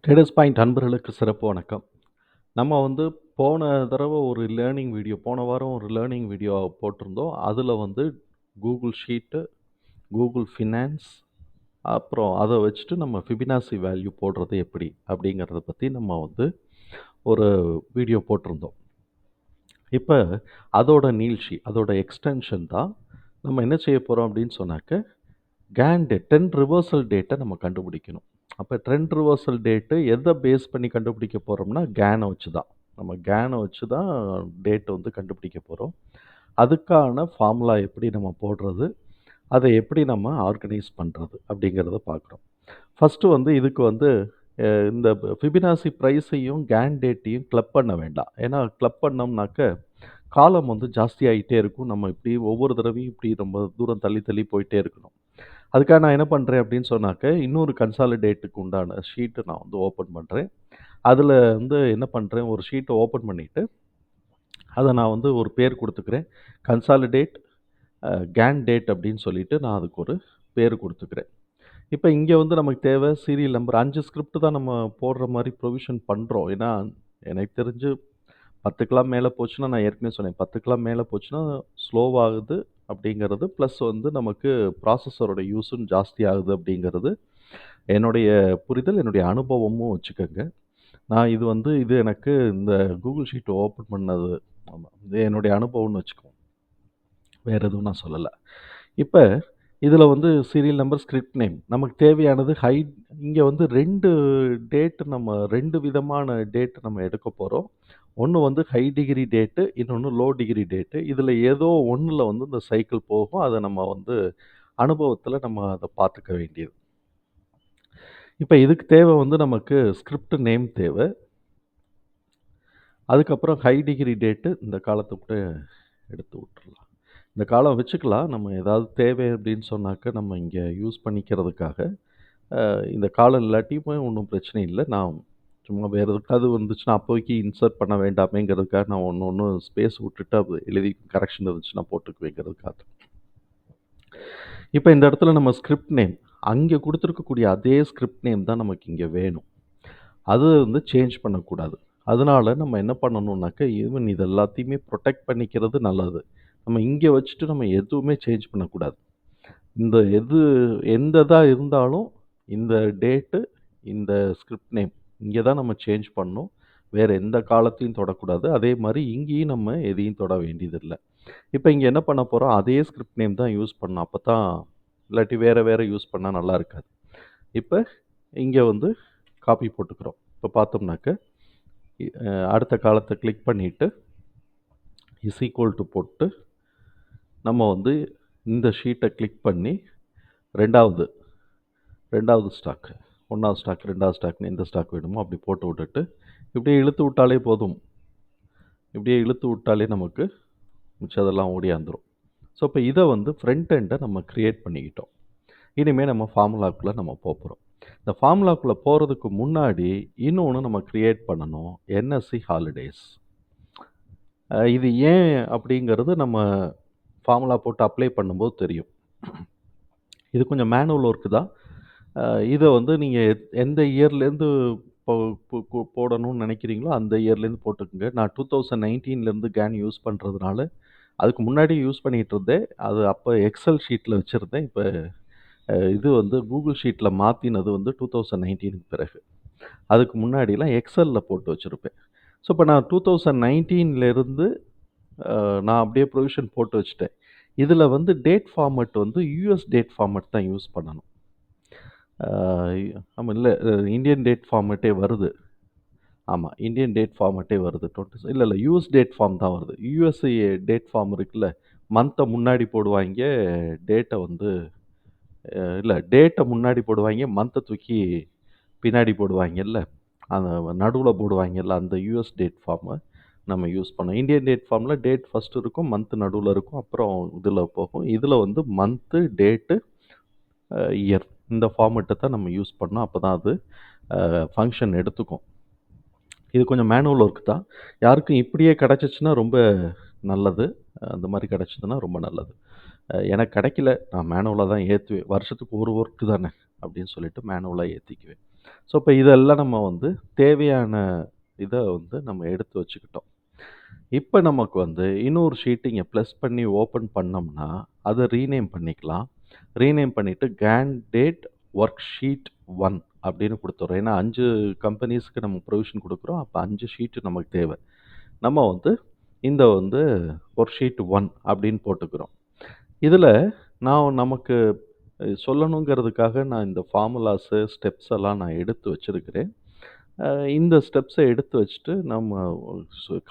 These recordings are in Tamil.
ட்ரேடர்ஸ் பாயிண்ட் அன்பர்களுக்கு சிறப்பு வணக்கம். நம்ம போன தடவ ஒரு லேர்னிங் வீடியோ போன வாரம் ஒரு லேர்னிங் வீடியோ போட்டிருந்தோம். அதில கூகுள் ஷீட்டு, கூகுள் ஃபினான்ஸ் அப்புறம் அத வச்சுட்டு நம்ம ஃபிபனாசி வேல்யூ போடுறது எப்படி? அப்படிங்கிறத பத்தி நம்ம ஒரு வீடியோ போட்டிருந்தோம். இப்ப அதோட நீட்சி, அதோட எக்ஸ்டென்ஷன் தான் நம்ம என்ன செய்ய போறோம் அப்படின்னு சொன்னாக்க, கேன் டேட் 10 ரிவர்சல் டேட்ட நம்ம கண்டுபிடிக்கணும். அப்ப ட்ரெண்ட் ரிவர்சல் டேட்டு எத பேஸ் பண்ணி கண்டுபிடிக்க போறோம்னா, கேன வச்சு தான். நம்ம கேன வச்சு தான் டேட் கண்டுபிடிக்க போறோம். அதுக்கான ஃபார்முலா எப்படி நம்ம போடுறது, அத எப்படி நம்ம ஆர்கனைஸ் பண்றது அப்படிங்கிறத பார்க்குறோம். ஃபர்ஸ்ட்டு இதுக்கு இந்த ஃபிபனாசி பிரைஸையும், கேன் டேட்டையும் கிளப் பண்ண வேண்டாம். ஏன்னா கிளப் பண்ணோம்னாக்க, காலம் ஜாஸ்தியாயிட்டே இருக்கும். நம்ம இப்படி ஒவ்வொரு தடவையும் இப்படி ரொம்ப தூரம் தள்ளி தள்ளி போயிட்டே இருக்கணும். அதுக்காக நான் என்ன பண்றேன் அப்படின்னு சொன்னாக்க, இன்னொரு கன்சாலிடேட்டுக்கு உண்டான ஷீட்ட நான் ஓப்பன் பண்றேன். அதில என்ன பண்றேன், ஒரு ஷீட்ட ஓப்பன் பண்ணிட்டு, அத நான் ஒரு பேர் குடுத்துக்கிறேன். கன்சாலிடேட் கேன் டேட் அப்படின்னு சொல்லிட்டு நான் அதுக்கு ஒரு பேர் குடுத்துக்கிறேன். இப்ப இங்க நமக்கு தேவை சீரியல் நம்பர் 5 ஸ்கிரிப்ட் தான் நம்ம போடுற மாரி ப்ரொவிஷன் பண்றோம். ஏன்னா, எனக்கு தெரிஞ்சு 10க்கெல்லாம் மேல போச்சுன்னா, நான் ஏற்கனவே சொன்னேன். 10க்கெல்லாம் மேல போச்சுன்னா ஸ்லோவாகுது அப்படிங்கிறது. ப்ளஸ் நமக்கு ப்ராசஸரோட யூஸும் ஜாஸ்தி ஆகுது அப்படிங்கிறது என்னுடைய புரிதல், என்னுடைய அனுபவமும் வச்சுக்கங்க. நான் இது எனக்கு இந்த கூகுள் ஷீட் ஓப்பன் பண்ணது ஆமா. இது என்னுடைய அனுபவம்னு வச்சுக்குவோம். வேற எதுவும் நான் சொல்லல. இப்ப இதுல சீரியல் நம்பர், ஸ்கிரிப்ட் நேம் நமக்கு தேவையானது இங்க 2 டேட் நம்ம 2 விதமான டேட் நம்ம எடுக்க போறோம். ஒண்ணு ஹை டிகிரி டேட்டு, இன்னொன்னு லோ டிகிரி டேட்டு. இதுல ஏதோ ஒண்ணுல இந்த சைக்கிள் போகும். அத நம்ம அனுபவத்துல நம்ம அத பார்த்துக்க வேண்டியது. இப்ப இதுக்கு தேவை நமக்கு ஸ்கிரிப்ட் நேம் தேவ. அதுக்கப்புறம் ஹை டிகிரி டேட்டு இந்த காலத்த கூட எடுத்து விட்டுறலாம். இந்த காலம் வச்சுக்கலாம். நம்ம ஏதாவது தேவை அப்படின்னு சொன்னாக்க, நம்ம இங்க யூஸ் பண்ணிக்கிறதுக்காக. இந்த காலம் இல்லாட்டியுமே ஒண்ணும் பிரச்சனை இல்ல. நான் சும்மா வேற எதுக்காவது வந்துச்சுன்னா, அப்போதைக்கு இன்சர்ட் பண்ண வேண்டாமேங்கிறதுக்காக நான் ஒண்ணு ஸ்பேஸ் விட்டுட்டு அது எழுதி கரெக்ஷன் இருந்துச்சுன்னா போட்டுக்குவேங்கிறதுக்காக. இப்ப இந்த இடத்துல நம்ம ஸ்கிரிப்ட் நேம், அங்க குடுத்திருக்கக்கூடிய அதே ஸ்கிரிப்ட் நேம் தான் நமக்கு இங்க வேணும். அது சேஞ்ச் பண்ணக்கூடாது. அதனால நம்ம என்ன பண்ணணும்னாக்க, ஈவன் இது எல்லாத்தையுமே புரொடெக்ட் பண்ணிக்கிறது நல்லது. நம்ம இங்க வச்சுட்டு நம்ம எதுவுமே சேஞ்ச் பண்ணக்கூடாது. இந்த எந்த இதா இருந்தாலும் இந்த டேட்டு, இந்த ஸ்கிரிப்ட் நேம் இங்க தான் நம்ம சேஞ்ச் பண்ணணும். வேற எந்த காலத்தையும் தொடக்கூடாது. அதே மாரி இங்கேயும் நம்ம எதையும் தொட வேண்டியதில்ல. இப்ப இங்க என்ன பண்ண போறோம், அதே ஸ்கிரிப்ட் நேம் தான் யூஸ் பண்ணணும். அப்பதான் இல்லாட்டி வேற வேற யூஸ் பண்ணா நல்லா இருக்காது. இப்ப இங்க காப்பி போட்டுக்கிறோம். இப்ப பார்த்தோம்னாக்க, அடுத்த காலத்த கிளிக் பண்ணிட்டு, இஸ் ஈக்குவல் டூ போட்டு, நம்ம இந்த ஷீட்ட கிளிக் பண்ணி 2வது 2வது ஸ்டாக் 1வது ஸ்டாக், 2வது ஸ்டாக்ன்னு எந்த ஸ்டாக் வேணுமோ அப்படி போட்டு விட்டுட்டு, இப்படியே இழுத்து விட்டாலே போதும். இப்படியே இழுத்து விட்டாலே நமக்கு மிச்சதெல்லாம் ஓடியாந்துரும். ஸோ, இப்ப இத ஃப்ரண்ட் எண்ட நம்ம கிரியேட் பண்ணிக்கிட்டோம். இனிமே நம்ம ஃபார்முலாக்குள்ள நம்ம போப்போறோம். இந்த ஃபார்முலாக்குள்ள போறதுக்கு முன்னாடி இன்னொன்னு நம்ம கிரியேட் பண்ணணும். NSC holidays. இது ஏன் அப்படிங்கிறது நம்ம ஃபார்முலா போட்டு அப்ளை பண்ணும்போது தெரியும். இது கொஞ்சம் மேனுவல் ஒர்க் தான். இத நீங்க எந்த இயர்லேருந்து போ போ போ போடணும்னு நினைக்கிறீங்களோ, அந்த இயர்லேருந்து போட்டுக்கங்க. நான் 2019லேருந்து கேன் யூஸ் பண்றதுனால, அதுக்கு முன்னாடி யூஸ் பண்ணிட்டு இருந்தேன். அது அப்ப எக்ஸல் ஷீட்ல வச்சிருந்தேன். இப்ப இது கூகுள் ஷீட்ல மாத்தினது 2019க்கு பிறகு. அதுக்கு முன்னாடிலாம் எக்ஸல்ல போட்டு வச்சிருப்பேன். ஸோ, இப்ப நான் 2019லேருந்து நான் அப்படியே ப்ரொவிஷன் போட்டு வச்சுட்டேன். இதுல date format US date format தான் யூஸ் பண்ணணும். ஆமா இல்ல இந்தியன் டேட் ஃபார்மேட்டே வருது. ஆமா, இந்தியன் டேட் ஃபார்மேட்டே வருது. இல்ல யுஎஸ் டேட் ஃபார்ம் தான் வருது. யுஎஸ்ஏ டேட் ஃபார்ம் இருக்குல்ல, மந்த்த முன்னாடி போடுவாய்ங்க, டேட்ட இல்ல டேட்ட முன்னாடி போடுவாய்ங்க, மந்த்த தூக்கி பின்னாடி போடுவாய்ங்கல்ல, அந்த நடுவுல போடுவாய்ங்கல்ல, அந்த யுஎஸ் டேட் ஃபார்ம நம்ம யூஸ் பண்ணோம். இந்தியன் டேட் ஃபார்ம்ல டேட் ஃபர்ஸ்ட் இருக்கும், மந்த் நடுவுல இருக்கும், அப்புறம் இதுல போகும். இதுல மந்த்து, டேட்டு, இயர் இந்த ஃபார்மேட்ட தான் நம்ம யூஸ் பண்ணோம். அப்பதான் அது ஃபங்ஷன் எடுத்துக்கும். இது கொஞ்சம் மேனுவல் ஒர்க் தான். யாருக்கும் இப்படியே கிடைச்சிச்சுன்னா ரொம்ப நல்லது. அந்த மாரி கிடைச்சதுன்னா ரொம்ப நல்லது. எனக்கு கிடைக்கல. நான் மேனுவலா தான் ஏத்துவேன். வருஷத்துக்கு ஒரு ஒர்க் தானே அப்படின்னு சொல்லிட்டு மேனுவலா ஏத்திக்குவேன். ஸோ இப்போ இதெல்லாம் நம்ம வந்து தேவையான இதை வந்து நம்ம எடுத்து வச்சுக்கிட்டோம். இப்போ நமக்கு வந்து இன்னொரு ஷீட் இங்கே ப்ளஸ் பண்ணி ஓப்பன் பண்ணோம்னா அதை ரீநேம் பண்ணிக்கலாம். ரீநேம் பண்ணிவிட்டு கேண்டிடேட் ஒர்க் ஷீட் 1 அப்படின்னு கொடுத்துட்றோம். ஏன்னா 5 கம்பெனிஸ்க்கு நம்ம ப்ரொவிஷன் கொடுக்குறோம். அப்போ 5 ஷீட்டு நமக்கு தேவை. நம்ம வந்து இந்த வந்து ஒர்க் ஷீட் 1 அப்படின்னு போட்டுக்கிறோம். இதில் நமக்கு சொல்லணுங்கிறதுக்காக நான் இந்த ஃபார்முலாஸு ஸ்டெப்ஸ் எல்லாம் நான் எடுத்து வச்சுருக்கிறேன். இந்த ஸ்டெப்ஸை எடுத்து வச்சுட்டு நம்ம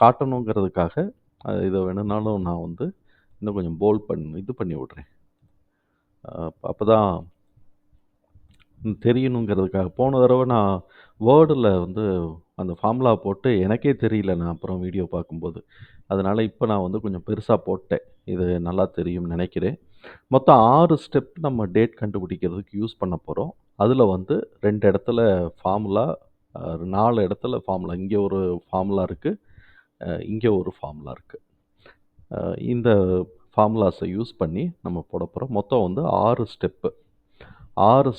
காட்டணுங்கிறதுக்காக இதை வேணும்னாலும் நான் வந்து இன்னும் கொஞ்சம் போல்ட் பண்ணி விட்றேன். அப்போ தான் தெரியணுங்கிறதுக்காக. போன தடவை நான் வேர்டில் வந்து அந்த ஃபார்முலா போட்டு எனக்கே தெரியல நான் அப்புறம் வீடியோ பார்க்கும்போது. அதனால் இப்போ நான் வந்து கொஞ்சம் பெருசாக போட்டேன். இது நல்லா தெரியும்னு நினைக்கிறேன். மொத்தம் 6 ஸ்டெப் நம்ம டேட் கண்டுபிடிக்கிறதுக்கு யூஸ் பண்ண போகிறோம். அதில் வந்து 2 இடத்துல ஃபார்முலா, 4 இடத்துல ஃபார்முலா. இங்கே ஒரு ஃபார்முலா இருக்குது, இங்கே ஒரு ஃபார்முலா இருக்குது. இந்த ஃபார்முலாஸை யூஸ் பண்ணி நம்ம போட போகிறோம். மொத்தம் வந்து 6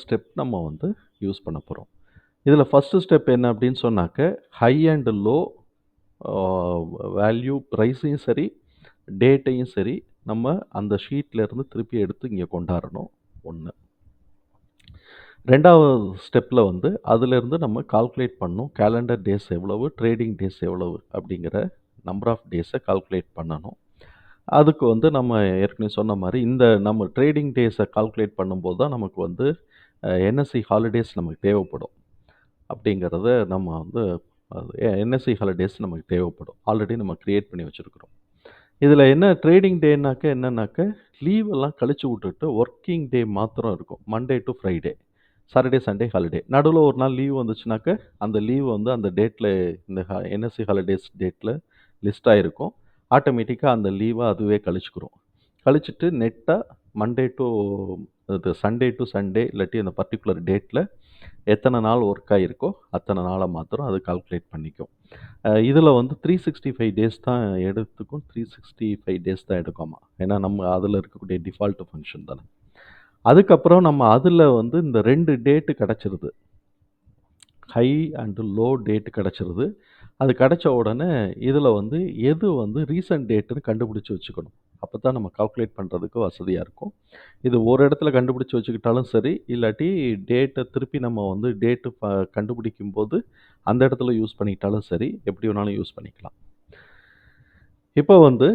ஸ்டெப் நம்ம வந்து யூஸ் பண்ண போகிறோம். இதில் ஃபஸ்ட்டு ஸ்டெப் என்ன அப்படின்னு சொன்னாக்க, ஹை அண்ட் லோ வேல்யூ ப்ரைஸையும் சரி, டேட்டையும் சரி நம்ம அந்த ஷீட்லேருந்து திருப்பி எடுத்து இங்கே கொண்டாடணும். 1. 2வது ஸ்டெப்பில் வந்து அதிலேருந்து நம்ம கால்குலேட் பண்ணணும். கேலண்டர் டேஸ் எவ்வளவு, ட்ரேடிங் டேஸ் எவ்வளவு அப்படிங்கிற நம்பர் ஆஃப் டேஸை கால்குலேட் பண்ணணும். அதுக்கு வந்து நம்ம ஏற்கனவே சொன்ன மாதிரி இந்த நம்ம ட்ரேடிங் டேஸை கால்குலேட் பண்ணும்போது தான் நமக்கு வந்து என்எஸ்சி ஹாலிடேஸ் நமக்கு தேவைப்படும். அப்படிங்கிறத நம்ம வந்து என்எஸ்சி ஹாலிடேஸ் நமக்கு தேவைப்படும். ஆல்ரெடி நம்ம க்ரியேட் பண்ணி வச்சுருக்கிறோம். இதில் என்ன ட்ரேடிங் டேனாக்க என்னன்னாக்க, லீவெல்லாம் கழிச்சு விட்டுட்டு ஒர்க்கிங் டே மாத்திரம் இருக்கும். Monday to Friday, Saturday Sunday holiday. நடுவில் ஒரு நாள் லீவ் வந்துச்சுனாக்க அந்த லீவ் வந்து அந்த டேட்டில் இந்த என்எஸ்சி ஹாலிடேஸ் டேட்டில் லிஸ்ட் ஆகிருக்கும். ஆட்டோமேட்டிக்காக அந்த லீவை அதுவே கழிச்சுக்கிறோம். கழிச்சிட்டு நெட்டாக மண்டே டு இது சண்டே டு சண்டே இல்லாட்டி அந்த பர்டிகுலர் டேட்டில் எத்தனை நாள் ஒர்க் ஆகிருக்கோ அத்தனை நாளை மாத்திரம் அது கால்குலேட் பண்ணிக்கும். இதில் வந்து 365 டேஸ் தான் எடுத்துக்கும். 365 டேஸ் தான் எடுக்குமா. ஏன்னா நம்ம அதில் இருக்கக்கூடிய டிஃபால்ட் ஃபங்க்ஷன் தானே. அதுக்கப்புறம் நம்ம அதில் வந்து இந்த 2 டேட்டு கிடச்சிருது. ஹை அண்டு லோ டேட்டு கிடச்சிருது. அது கிடச்ச உடனே இதில் வந்து எது வந்து ரீசன்ட் டேட்டுன்னு கண்டுபிடிச்சி வச்சுக்கணும். அப்போ தான் நம்ம கால்குலேட் பண்ணுறதுக்கு வசதியாக இருக்கும். இது ஒரு இடத்துல கண்டுபிடிச்சி வச்சுக்கிட்டாலும் சரி, இல்லாட்டி டேட்டை திருப்பி நம்ம வந்து டேட்டு கண்டுபிடிக்கும்போது அந்த இடத்துல யூஸ் பண்ணிக்கிட்டாலும் சரி, எப்படி வேணாலும் யூஸ் பண்ணிக்கலாம். இப்போ வந்து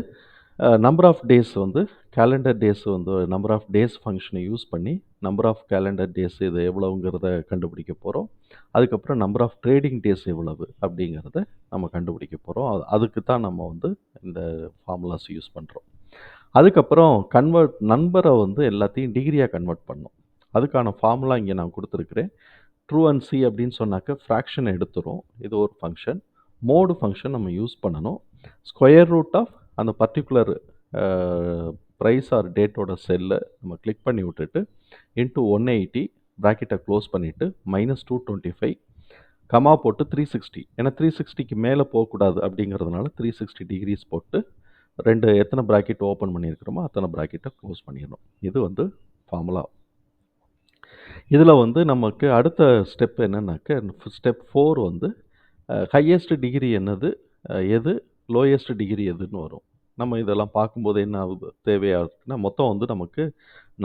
நம்பர் ஆஃப் டேஸ் வந்து கேலண்டர் டேஸ் வந்து நம்பர் ஆஃப் டேஸ் ஃபங்க்ஷனை யூஸ் பண்ணி நம்பர் ஆஃப் கேலண்டர் டேஸ் இது எவ்வளவுங்கிறத கண்டுபிடிக்க போகிறோம். அதுக்கப்புறம் நம்பர் ஆஃப் ட்ரேடிங் டேஸ் எவ்வளவு அப்படிங்கிறத நம்ம கண்டுபிடிக்க போகிறோம். அதுக்கு தான் நம்ம வந்து இந்த ஃபார்முலாஸ் யூஸ் பண்ணுறோம். அதுக்கப்புறம் நம்பரை வந்து எல்லாத்தையும் டிகிரியாக கன்வெர்ட் பண்ணணும். அதுக்கான ஃபார்முலா இங்கே நான் கொடுத்துருக்குறேன். ட்ரூஅன்சி அப்படின்னு சொன்னாக்க ஃப்ராக்ஷன் எடுத்துரும். இது ஒரு ஃபங்க்ஷன். மோடு ஃபங்க்ஷன் நம்ம யூஸ் பண்ணணும். ஸ்கொயர் ரூட் ஆஃப் அந்த பர்டிகுலர் ப்ரைஸ் ஆர் டேட்டோட செல்லை நம்ம கிளிக் பண்ணி விட்டுட்டு இன்ட்டு 180 ப்ராக்கெட்டை க்ளோஸ் பண்ணிவிட்டு -225 கமா போட்டு 360. ஏன்னா 360க்கு மேலே போகக்கூடாது அப்படிங்கிறதுனால 360 டிகிரிஸ் போட்டு எத்தனை ப்ராக்கெட் ஓப்பன் பண்ணியிருக்கிறோமோ அத்தனை ப்ராக்கெட்டை க்ளோஸ் பண்ணிடணும். இது வந்து ஃபார்முலா. இதில் வந்து நமக்கு அடுத்த ஸ்டெப் என்னன்னாக்க, ஸ்டெப் 4 வந்து ஹையஸ்ட் டிகிரி என்னது, எது லோயஸ்ட் டிகிரி எதுன்னு வரும். நம்ம இதெல்லாம் பார்க்கும்போது என்ன ஆகுது தேவையாக இருக்குன்னா, மொத்தம் வந்து நமக்கு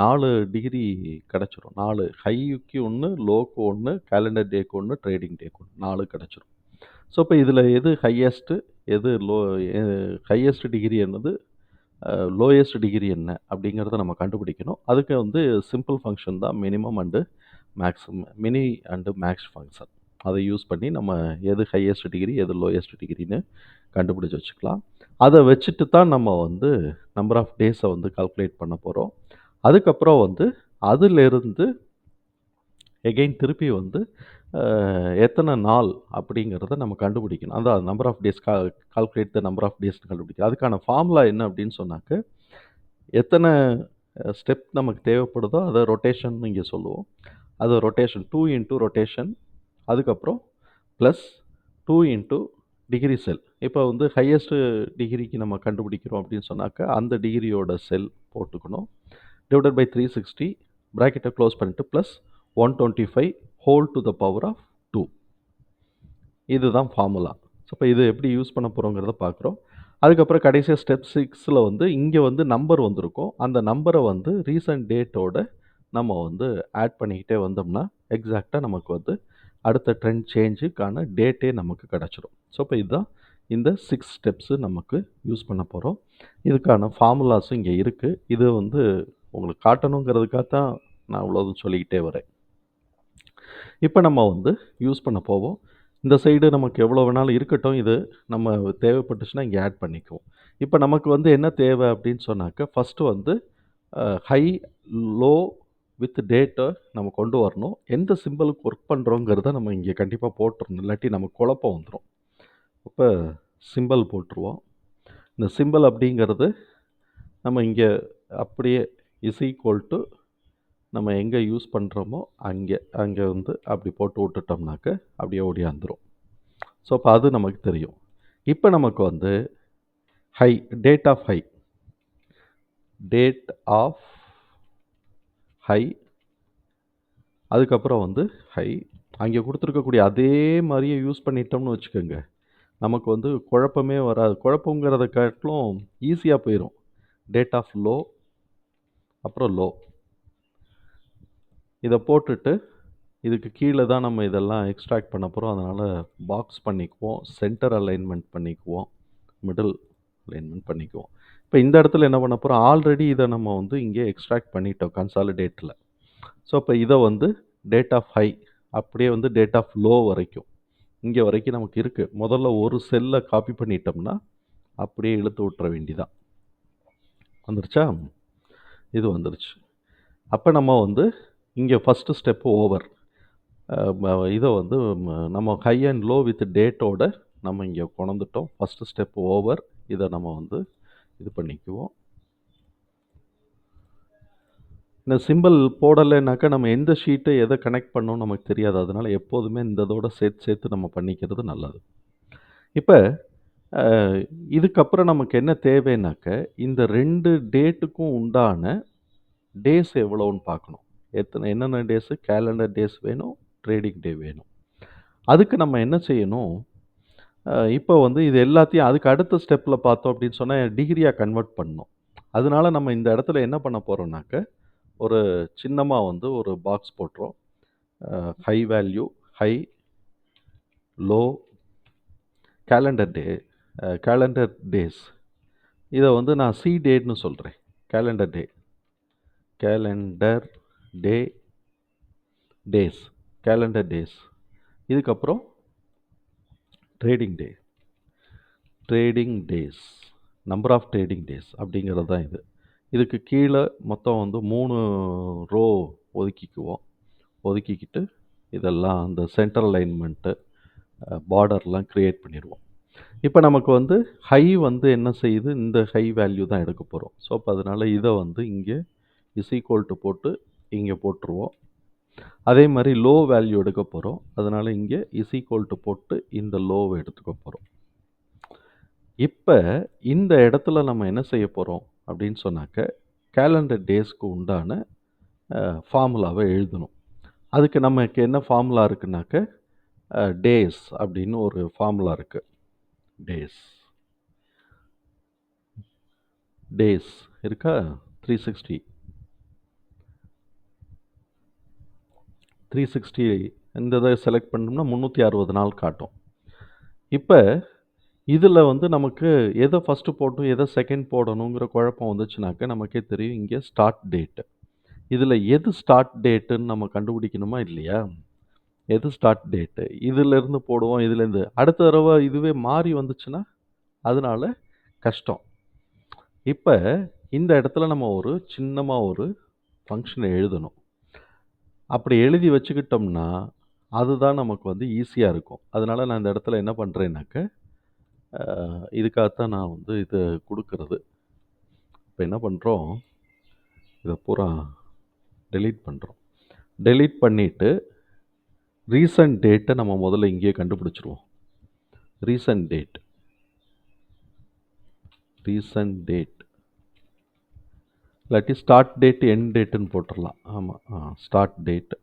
4 டிகிரி கிடச்சிரும். 4 ஹைக்கு 1, லோக்கு 1, கேலண்டர் டேக்கு 1, ட்ரேடிங் டேக்கு 1, 4 கிடச்சிரும். ஸோ இப்போ இதில் எது ஹையஸ்ட்டு, எது ஹையஸ்ட் டிகிரி என்னது, லோயஸ்ட் டிகிரி என்ன அப்படிங்கிறத நம்ம கண்டுபிடிக்கணும். அதுக்கு வந்து சிம்பிள் ஃபங்க்ஷன் தான் minimum and maximum, mini and maths function. அதை யூஸ் பண்ணி நம்ம எது ஹையஸ்ட் டிகிரி எது லோயஸ்ட் டிகிரின்னு கண்டுபிடிச்சி வச்சுக்கலாம். அதை வச்சுட்டு தான் நம்ம வந்து நம்பர் ஆஃப் டேஸை வந்து கால்குலேட் பண்ண போகிறோம். அதுக்கப்புறம் வந்து அதிலிருந்து எகெயின் திருப்பி வந்து எத்தனை நாள் அப்படிங்கிறத நம்ம கண்டுபிடிக்கணும். அதான் number of days calculate the number of டேஸ்ன்னு கண்டுபிடிக்கணும். அதுக்கான ஃபார்முலா என்ன அப்படின்னு சொன்னாக்க, எத்தனை ஸ்டெப் நமக்கு தேவைப்படுதோ அதை ரொட்டேஷன் இங்கே சொல்லுவோம். அது ரொட்டேஷன் 2 இன்ட்டு ரொட்டேஷன், அதுக்கப்புறம் ப்ளஸ் 2 இன்ட்டு டிகிரி செல். இப்போ வந்து ஹையஸ்ட் டிகிரிக்கு நம்ம கண்டுபிடிக்கிறோம் அப்படின்னு சொன்னாக்க அந்த டிகிரியோட செல் போட்டுக்கணும். டிவைடட் பை 360 ப்ராக்கெட்டை க்ளோஸ் பண்ணிவிட்டு plus 125 whole to the power of 2. இதுதான் ஃபார்முலா. ஸோ இப்போ இது எப்படி யூஸ் பண்ண போகிறோங்கிறத பார்க்குறோம். அதுக்கப்புறம் கடைசியாக ஸ்டெப் 6ல் வந்து இங்கே வந்து நம்பர் வந்திருக்கும். அந்த நம்பரை வந்து ரீசன்ட் டேட்டோட நம்ம வந்து ஆட் பண்ணிக்கிட்டே வந்தோம்னா எக்ஸாக்டாக நமக்கு வந்து அடுத்த ட்ரெண்ட் சேஞ்சுக்கான டேட்டே நமக்கு கிடச்சிரும். ஸோ இப்போ இதுதான் இந்த 6 ஸ்டெப்ஸு நமக்கு யூஸ் பண்ண போகிறோம். இதுக்கான ஃபார்முலாஸும் இங்கே இருக்குது. இது வந்து உங்களுக்கு காட்டணுங்கிறதுக்காக தான் நான் இவ்வளோதும் சொல்லிக்கிட்டே வரேன். இப்போ நம்ம வந்து யூஸ் பண்ண போவோம். இந்த சைடு நமக்கு எவ்வளோ வேணாலும் இருக்கட்டும். இது நம்ம தேவைப்பட்டுச்சுன்னா இங்கே ஆட் பண்ணிக்குவோம். இப்போ நமக்கு வந்து என்ன தேவை அப்படின்னு சொன்னாக்க, ஃபஸ்ட்டு வந்து ஹை, லோ வித் டேட்டை நம்ம கொண்டு வரணும். எந்த சிம்பிளுக்கு ஒர்க் பண்ணுறோங்கிறத நம்ம இங்கே கண்டிப்பாக போட்டுறணும். இல்லாட்டி நமக்கு குழப்பம் வந்துடும். இப்போ சிம்பிள் போட்டுருவோம். இந்த சிம்பிள் அப்படிங்கிறது நம்ம இங்கே அப்படியே இஸ் ஈக்குவல் டு நம்ம எங்கே யூஸ் பண்ணுறோமோ அங்கே வந்து அப்படி போட்டு விட்டுட்டோம்னாக்க அப்படியே ஓடியாந்துடும். ஸோ அப்போ அது நமக்கு தெரியும். இப்போ நமக்கு வந்து high, date of high, date of high, அதுக்கப்புறம் வந்து ஹை அங்கே கொடுத்துருக்கக்கூடிய அதே மாதிரியே யூஸ் பண்ணிட்டோம்னு வச்சுக்கோங்க, நமக்கு வந்து குழப்பமே வராது. குழப்பங்கிறத காட்டிலும் ஈஸியாக போயிடும். டேட் ஆஃப் லோ, அப்புறம் லோ, இதை போட்டுட்டு இதுக்கு கீழே தான் நம்ம இதெல்லாம் எக்ஸ்ட்ராக்ட் பண்ண போகிறோம். அதனால் பாக்ஸ் பண்ணிக்குவோம், சென்டர் அலைன்மெண்ட் பண்ணிக்குவோம், மிடில் அலைன்மெண்ட் பண்ணிக்குவோம். இப்போ இந்த இடத்துல என்ன பண்ண போகிறோம், ஆல்ரெடி இதை நம்ம வந்து இங்கே எக்ஸ்ட்ராக்ட் பண்ணிட்டோம் கன்சாலிடேட்டில். ஸோ இப்போ இதை வந்து டேட் ஆஃப் ஹை அப்படியே வந்து டேட் ஆஃப் லோ வரைக்கும் இங்கே வரைக்கும் நமக்கு இருக்குது. முதல்ல ஒரு செல்லை காப்பி பண்ணிட்டோம்னா அப்படியே இழுத்து விட்டுற வேண்டிதான். வந்துருச்சா? இது வந்துருச்சு. அப்போ நம்ம வந்து இங்கே ஃபஸ்ட்டு ஸ்டெப்பு ஓவர். இதை வந்து நம்ம ஹை அண்ட் லோ வித் டேட்டோட நம்ம இங்கே கொண்டுட்டோம். First step over. இதை நம்ம வந்து இது பண்ணிக்குவோம். இந்த சிம்பிள் போடலைனாக்கா நம்ம எந்த ஷீட்டை எதை கனெக்ட் பண்ணோம் நமக்கு தெரியாது. அதனால் எப்போதுமே இந்த இதோட சேர்த்து நம்ம பண்ணிக்கிறது நல்லது. இப்போ இதுக்கப்புறம் நமக்கு என்ன தேவைன்னாக்க, இந்த 2 டேட்டுக்கும் உண்டான டேஸ் எவ்வளோன்னு பார்க்கணும். என்னென்ன டேஸு, கேலண்டர் டேஸ் வேணும், ட்ரேடிங் டே வேணும். அதுக்கு நம்ம என்ன செய்யணும், இப்போ வந்து இது எல்லாத்தையும் அதுக்கு அடுத்த ஸ்டெப்பில் பார்த்தோம் அப்படின்னு சொன்னால் டிகிரியாக கன்வெர்ட் பண்ணணும். அதனால நம்ம இந்த இடத்துல என்ன பண்ண போகிறோம்னாக்க, ஒரு சின்னமாக வந்து ஒரு பாக்ஸ் போட்டுரும். High value, high, low, calendar day, calendar days. இதை வந்து நான் சி டேட்னு சொல்கிறேன். Calendar day, calendar day, days, calendar days. இதுக்கப்புறம் trading day, trading days, number of trading days அப்படிங்கிறது தான் இது. இதுக்கு கீழே மொத்தம் வந்து 3 ரோ ஒதுக்கிக்கிட்டு இதெல்லாம் அந்த சென்டர் அலைன்மெண்ட்டு, பார்டர்லாம் க்ரியேட் பண்ணிடுவோம். இப்போ நமக்கு வந்து ஹை வந்து என்ன செய்யுது, இந்த ஹை வேல்யூ தான் எடுக்க போகிறோம். ஸோ அப்போ அதனால் இதை வந்து இங்கே இஸ் ஈக்குவல் டு போட்டு இங்கே போட்டுருவோம். அதே மாதிரி லோ வேல்யூ எடுக்க போகிறோம். அதனால் இங்கே இஸ் ஈக்குவல் டு போட்டு இந்த லோவை எடுத்துக்க போகிறோம். இப்போ இந்த இடத்துல நம்ம என்ன செய்ய போகிறோம் அப்படின்னு சொன்னாக்க, கேலண்டர் டேஸ்க்கு உண்டான ஃபார்முலாவை எழுதணும். அதுக்கு நமக்கு என்ன ஃபார்முலா இருக்குனாக்க, டேஸ் அப்படின்னு ஒரு ஃபார்முலா இருக்குது. டேஸ் இருக்கா? 360 இந்த இதை செலக்ட் பண்ணோம்னா 360 நாள் காட்டும். இப்போ இதில் வந்து நமக்கு எதை ஃபஸ்ட்டு போடணும், எதை செகண்ட் போடணுங்கிற குழப்பம் வந்துச்சுனாக்க நமக்கே தெரியும். இங்கே ஸ்டார்ட் டேட்டு, இதில் எது ஸ்டார்ட் டேட்டுன்னு நம்ம கண்டுபிடிக்கணுமா இல்லையா? எது ஸ்டார்ட் டேட்டு, இதிலேருந்து போடுவோம். இதுலேருந்து அடுத்த தடவை இதுவே மாறி வந்துச்சுன்னா அதனால கஷ்டம். இப்போ இந்த இடத்துல நம்ம ஒரு சின்னமாக ஒரு ஃபங்க்ஷனை எழுதணும். அப்படி எழுதி வச்சுக்கிட்டோம்னா அதுதான் நமக்கு வந்து ஈஸியாக இருக்கும். அதனால் நான் இந்த இடத்துல என்ன பண்ணுறேன்னாக்க, இதுக்காகத்தான் நான் வந்து இதை கொடுக்கறது. இப்போ என்ன பண்ணுறோம், இதை பூரா டெலீட் பண்ணுறோம். டெலீட் பண்ணிவிட்டு ரீசன்ட் டேட்டை நம்ம முதல்ல இங்கேயே கண்டுபிடிச்சிருவோம். ரீசன்ட் டேட் இல்லாட்டி ஸ்டார்ட் டேட் எண்ட் டேட்டுன்னு போட்டுடலாம். ஆமாம், start date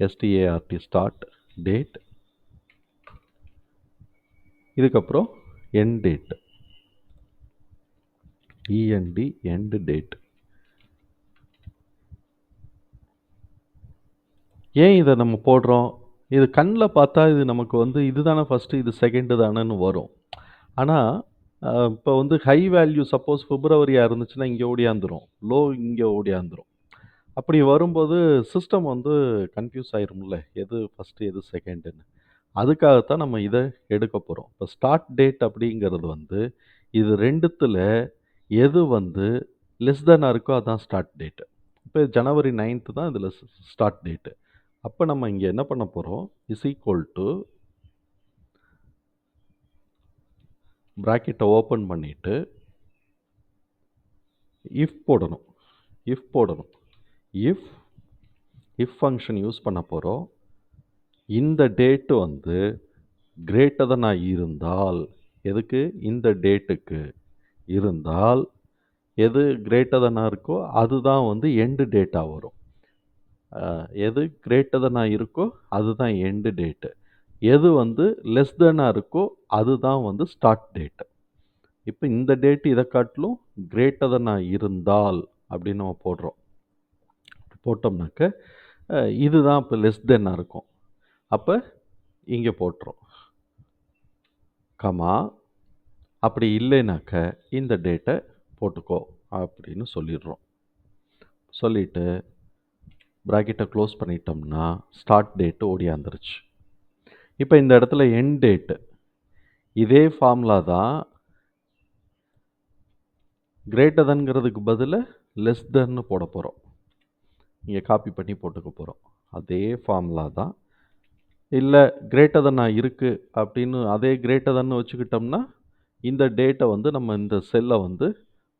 START start date, இதுக்கப்புறம் end date, END end date. ஏன் இதை நம்ம போடுறோம்? இது கண்ணில் பார்த்தா இது நமக்கு வந்து இதுதானே ஃபஸ்ட்டு, இது செகண்டு தானேன்னு வரும். ஆனால் இப்போ வந்து ஹை வேல்யூ சப்போஸ் பிப்ரவரியாக இருந்துச்சுன்னா இங்கே ஓடியாந்துரும், லோ இங்கே ஓடியாந்துரும். அப்படி வரும்போது சிஸ்டம் வந்து கன்ஃபியூஸ் ஆயிரும்ல, எது ஃபஸ்ட்டு எது செகண்டுன்னு. அதுக்காகத்தான் நம்ம இதை எடுக்க போகிறோம். இப்போ ஸ்டார்ட் டேட் அப்படிங்கிறது வந்து இது ரெண்டுத்தில் எது வந்து லெஸ் தெனாக இருக்கோ அதான் ஸ்டார்ட் டேட்டு. இப்போ ஜனவரி 9th தான் இதில் ஸ்டார்ட் டேட்டு. அப்போ நம்ம இங்கே என்ன பண்ண போகிறோம், இஸ் ஈக்குவல் டு ப்ராக்கெட்டை ஓப்பன் பண்ணிவிட்டு இஃப் போடணும். இஃப் ஃபங்க்ஷன் யூஸ் பண்ண போகிறோம். இந்த டேட்டு வந்து கிரேட்டர் தென் இருந்தால், எதுக்கு, இந்த டேட்டுக்கு இருந்தால் எது கிரேட்டர் தென் இருக்கோ அதுதான் வந்து எண்டு டேட்டாக வரும். எது கிரேட்டர் தென் இருக்கோ அதுதான் எண்டு டேட்டு. எது வந்து லெஸ் தெனாக இருக்கோ அதுதான் வந்து ஸ்டார்ட் டேட்டு. இப்போ இந்த டேட்டு இதை காட்டிலும் கிரேட்டர் தென் இருந்தால் அப்படின்னு நம்ம போடுறோம். போட்டோம்னாக்க இதுதான் இப்போ லெஸ் தென்னாக இருக்கும். அப்போ இங்கே போட்டுரும் கமா. அப்படி இல்லைனாக்க இந்த டேட்டை போட்டுக்கோ அப்படின்னு சொல்லிடுறோம். சொல்லிவிட்டு ப்ராக்கெட்டை க்ளோஸ் பண்ணிட்டோம்னா ஸ்டார்ட் டேட்டு ஓடியாந்துருச்சு. இப்போ இந்த இடத்துல எண்ட் டேட்டு இதே ஃபார்முலா தான், கிரேட்டர் தென்கிறதுக்கு பதில் லெஸ் தென்னு போட போகிறோம். இங்கே காப்பி பண்ணி போட்டுக்க போகிறோம். அதே ஃபார்முலா தான். இல்லை கிரேட்டர் தென் இருக்குது அப்படின்னு அதே கிரேட்டர் தென்னு வச்சுக்கிட்டோம்னா இந்த டேட்டை வந்து நம்ம இந்த செல்லை வந்து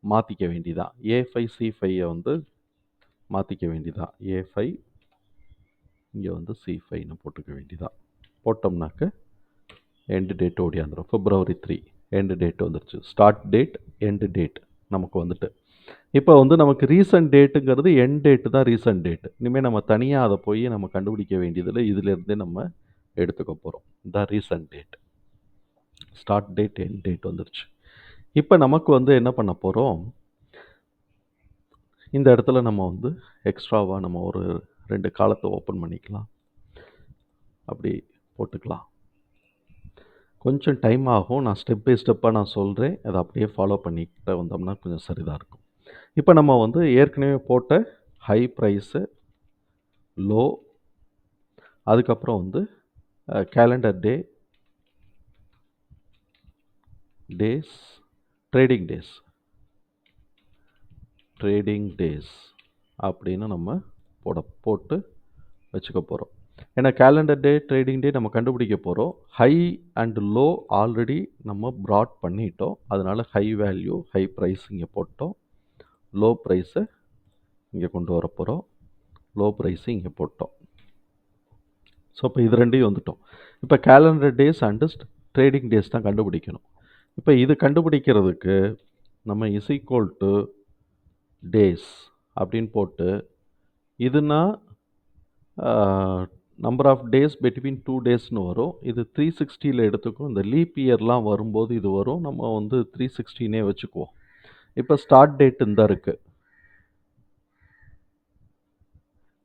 மாற்றிக்க வேண்டியதான். A5 C5 வந்து மாற்றிக்க வேண்டியதான். A5 இங்கே வந்து C5ன்னு போட்டுக்க வேண்டியதான். போட்டோம்னாக்க எண்டு டேட் ஓடியாந்துடும். February 3 எண்டு டேட் வந்துருச்சு. ஸ்டார்ட் டேட் எண்டு டேட் நமக்கு வந்துட்டு. இப்போ வந்து நமக்கு ரீசன்ட் டேட்டுங்கிறது எண்ட் டேட்டு தான் ரீசன்ட் டேட்டு. இனிமேல் நம்ம தனியாக அதை போய் நம்ம கண்டுபிடிக்க வேண்டியதில்லை, இதிலேருந்தே நம்ம எடுத்துக்க போகிறோம். இந்த recent date, start date end date வந்துருச்சு. இப்போ நமக்கு வந்து என்ன பண்ண போகிறோம், இந்த இடத்துல நம்ம வந்து எக்ஸ்ட்ராவாக நம்ம ஒரு 2 காலத்தை ஓப்பன் பண்ணிக்கலாம். அப்படி போட்டுக்கலாம். கொஞ்சம் டைம் ஆகும், நான் ஸ்டெப் பை ஸ்டெப்பாக நான் சொல்கிறேன், அதை அப்படியே ஃபாலோ பண்ணிக்கிட்டு வந்தோம்னா கொஞ்சம் சரிதாக இருக்கும். இப்போ நம்ம வந்து ஏற்கனவே போட்ட ஹை ப்ரைஸு, லோ, அதுக்கப்புறம் வந்து கேலண்டர் டேஸ், ட்ரேடிங் டேஸ் அப்படின்னு நம்ம போட்டு வச்சுக்க போகிறோம். ஏன்னா கேலண்டர் டே, ட்ரேடிங் டே நம்ம கண்டுபிடிக்க போகிறோம். ஹை அண்ட் லோ ஆல்ரெடி நம்ம ப்ராட் பண்ணிட்டோம். அதனால் ஹை வேல்யூ ஹை ப்ரைஸ் இங்கே போட்டோம், லோ ப்ரைஸை இங்கே கொண்டு வர போகிறோம், லோ ப்ரைஸு இங்கே போட்டோம். ஸோ இப்போ இது ரெண்டையும் வந்துட்டோம். இப்போ calendar days and trading days தான் கண்டுபிடிக்கணும். இப்போ இது கண்டுபிடிக்கிறதுக்கு நம்ம இஸ் ஈக்குவல் டு டேஸ் அப்படின்னு போட்டு, இதுனா நம்பர் ஆஃப் டேஸ் பிட்வீன் 2 டேஸ்னு வரும். இது 360ல் எடுத்துக்கும். இந்த லீப் இயர்லாம் வரும்போது இது வரும். நம்ம வந்து 316 வச்சுக்குவோம். இப்போ ஸ்டார்ட் டேட் இந்த இருக்குது,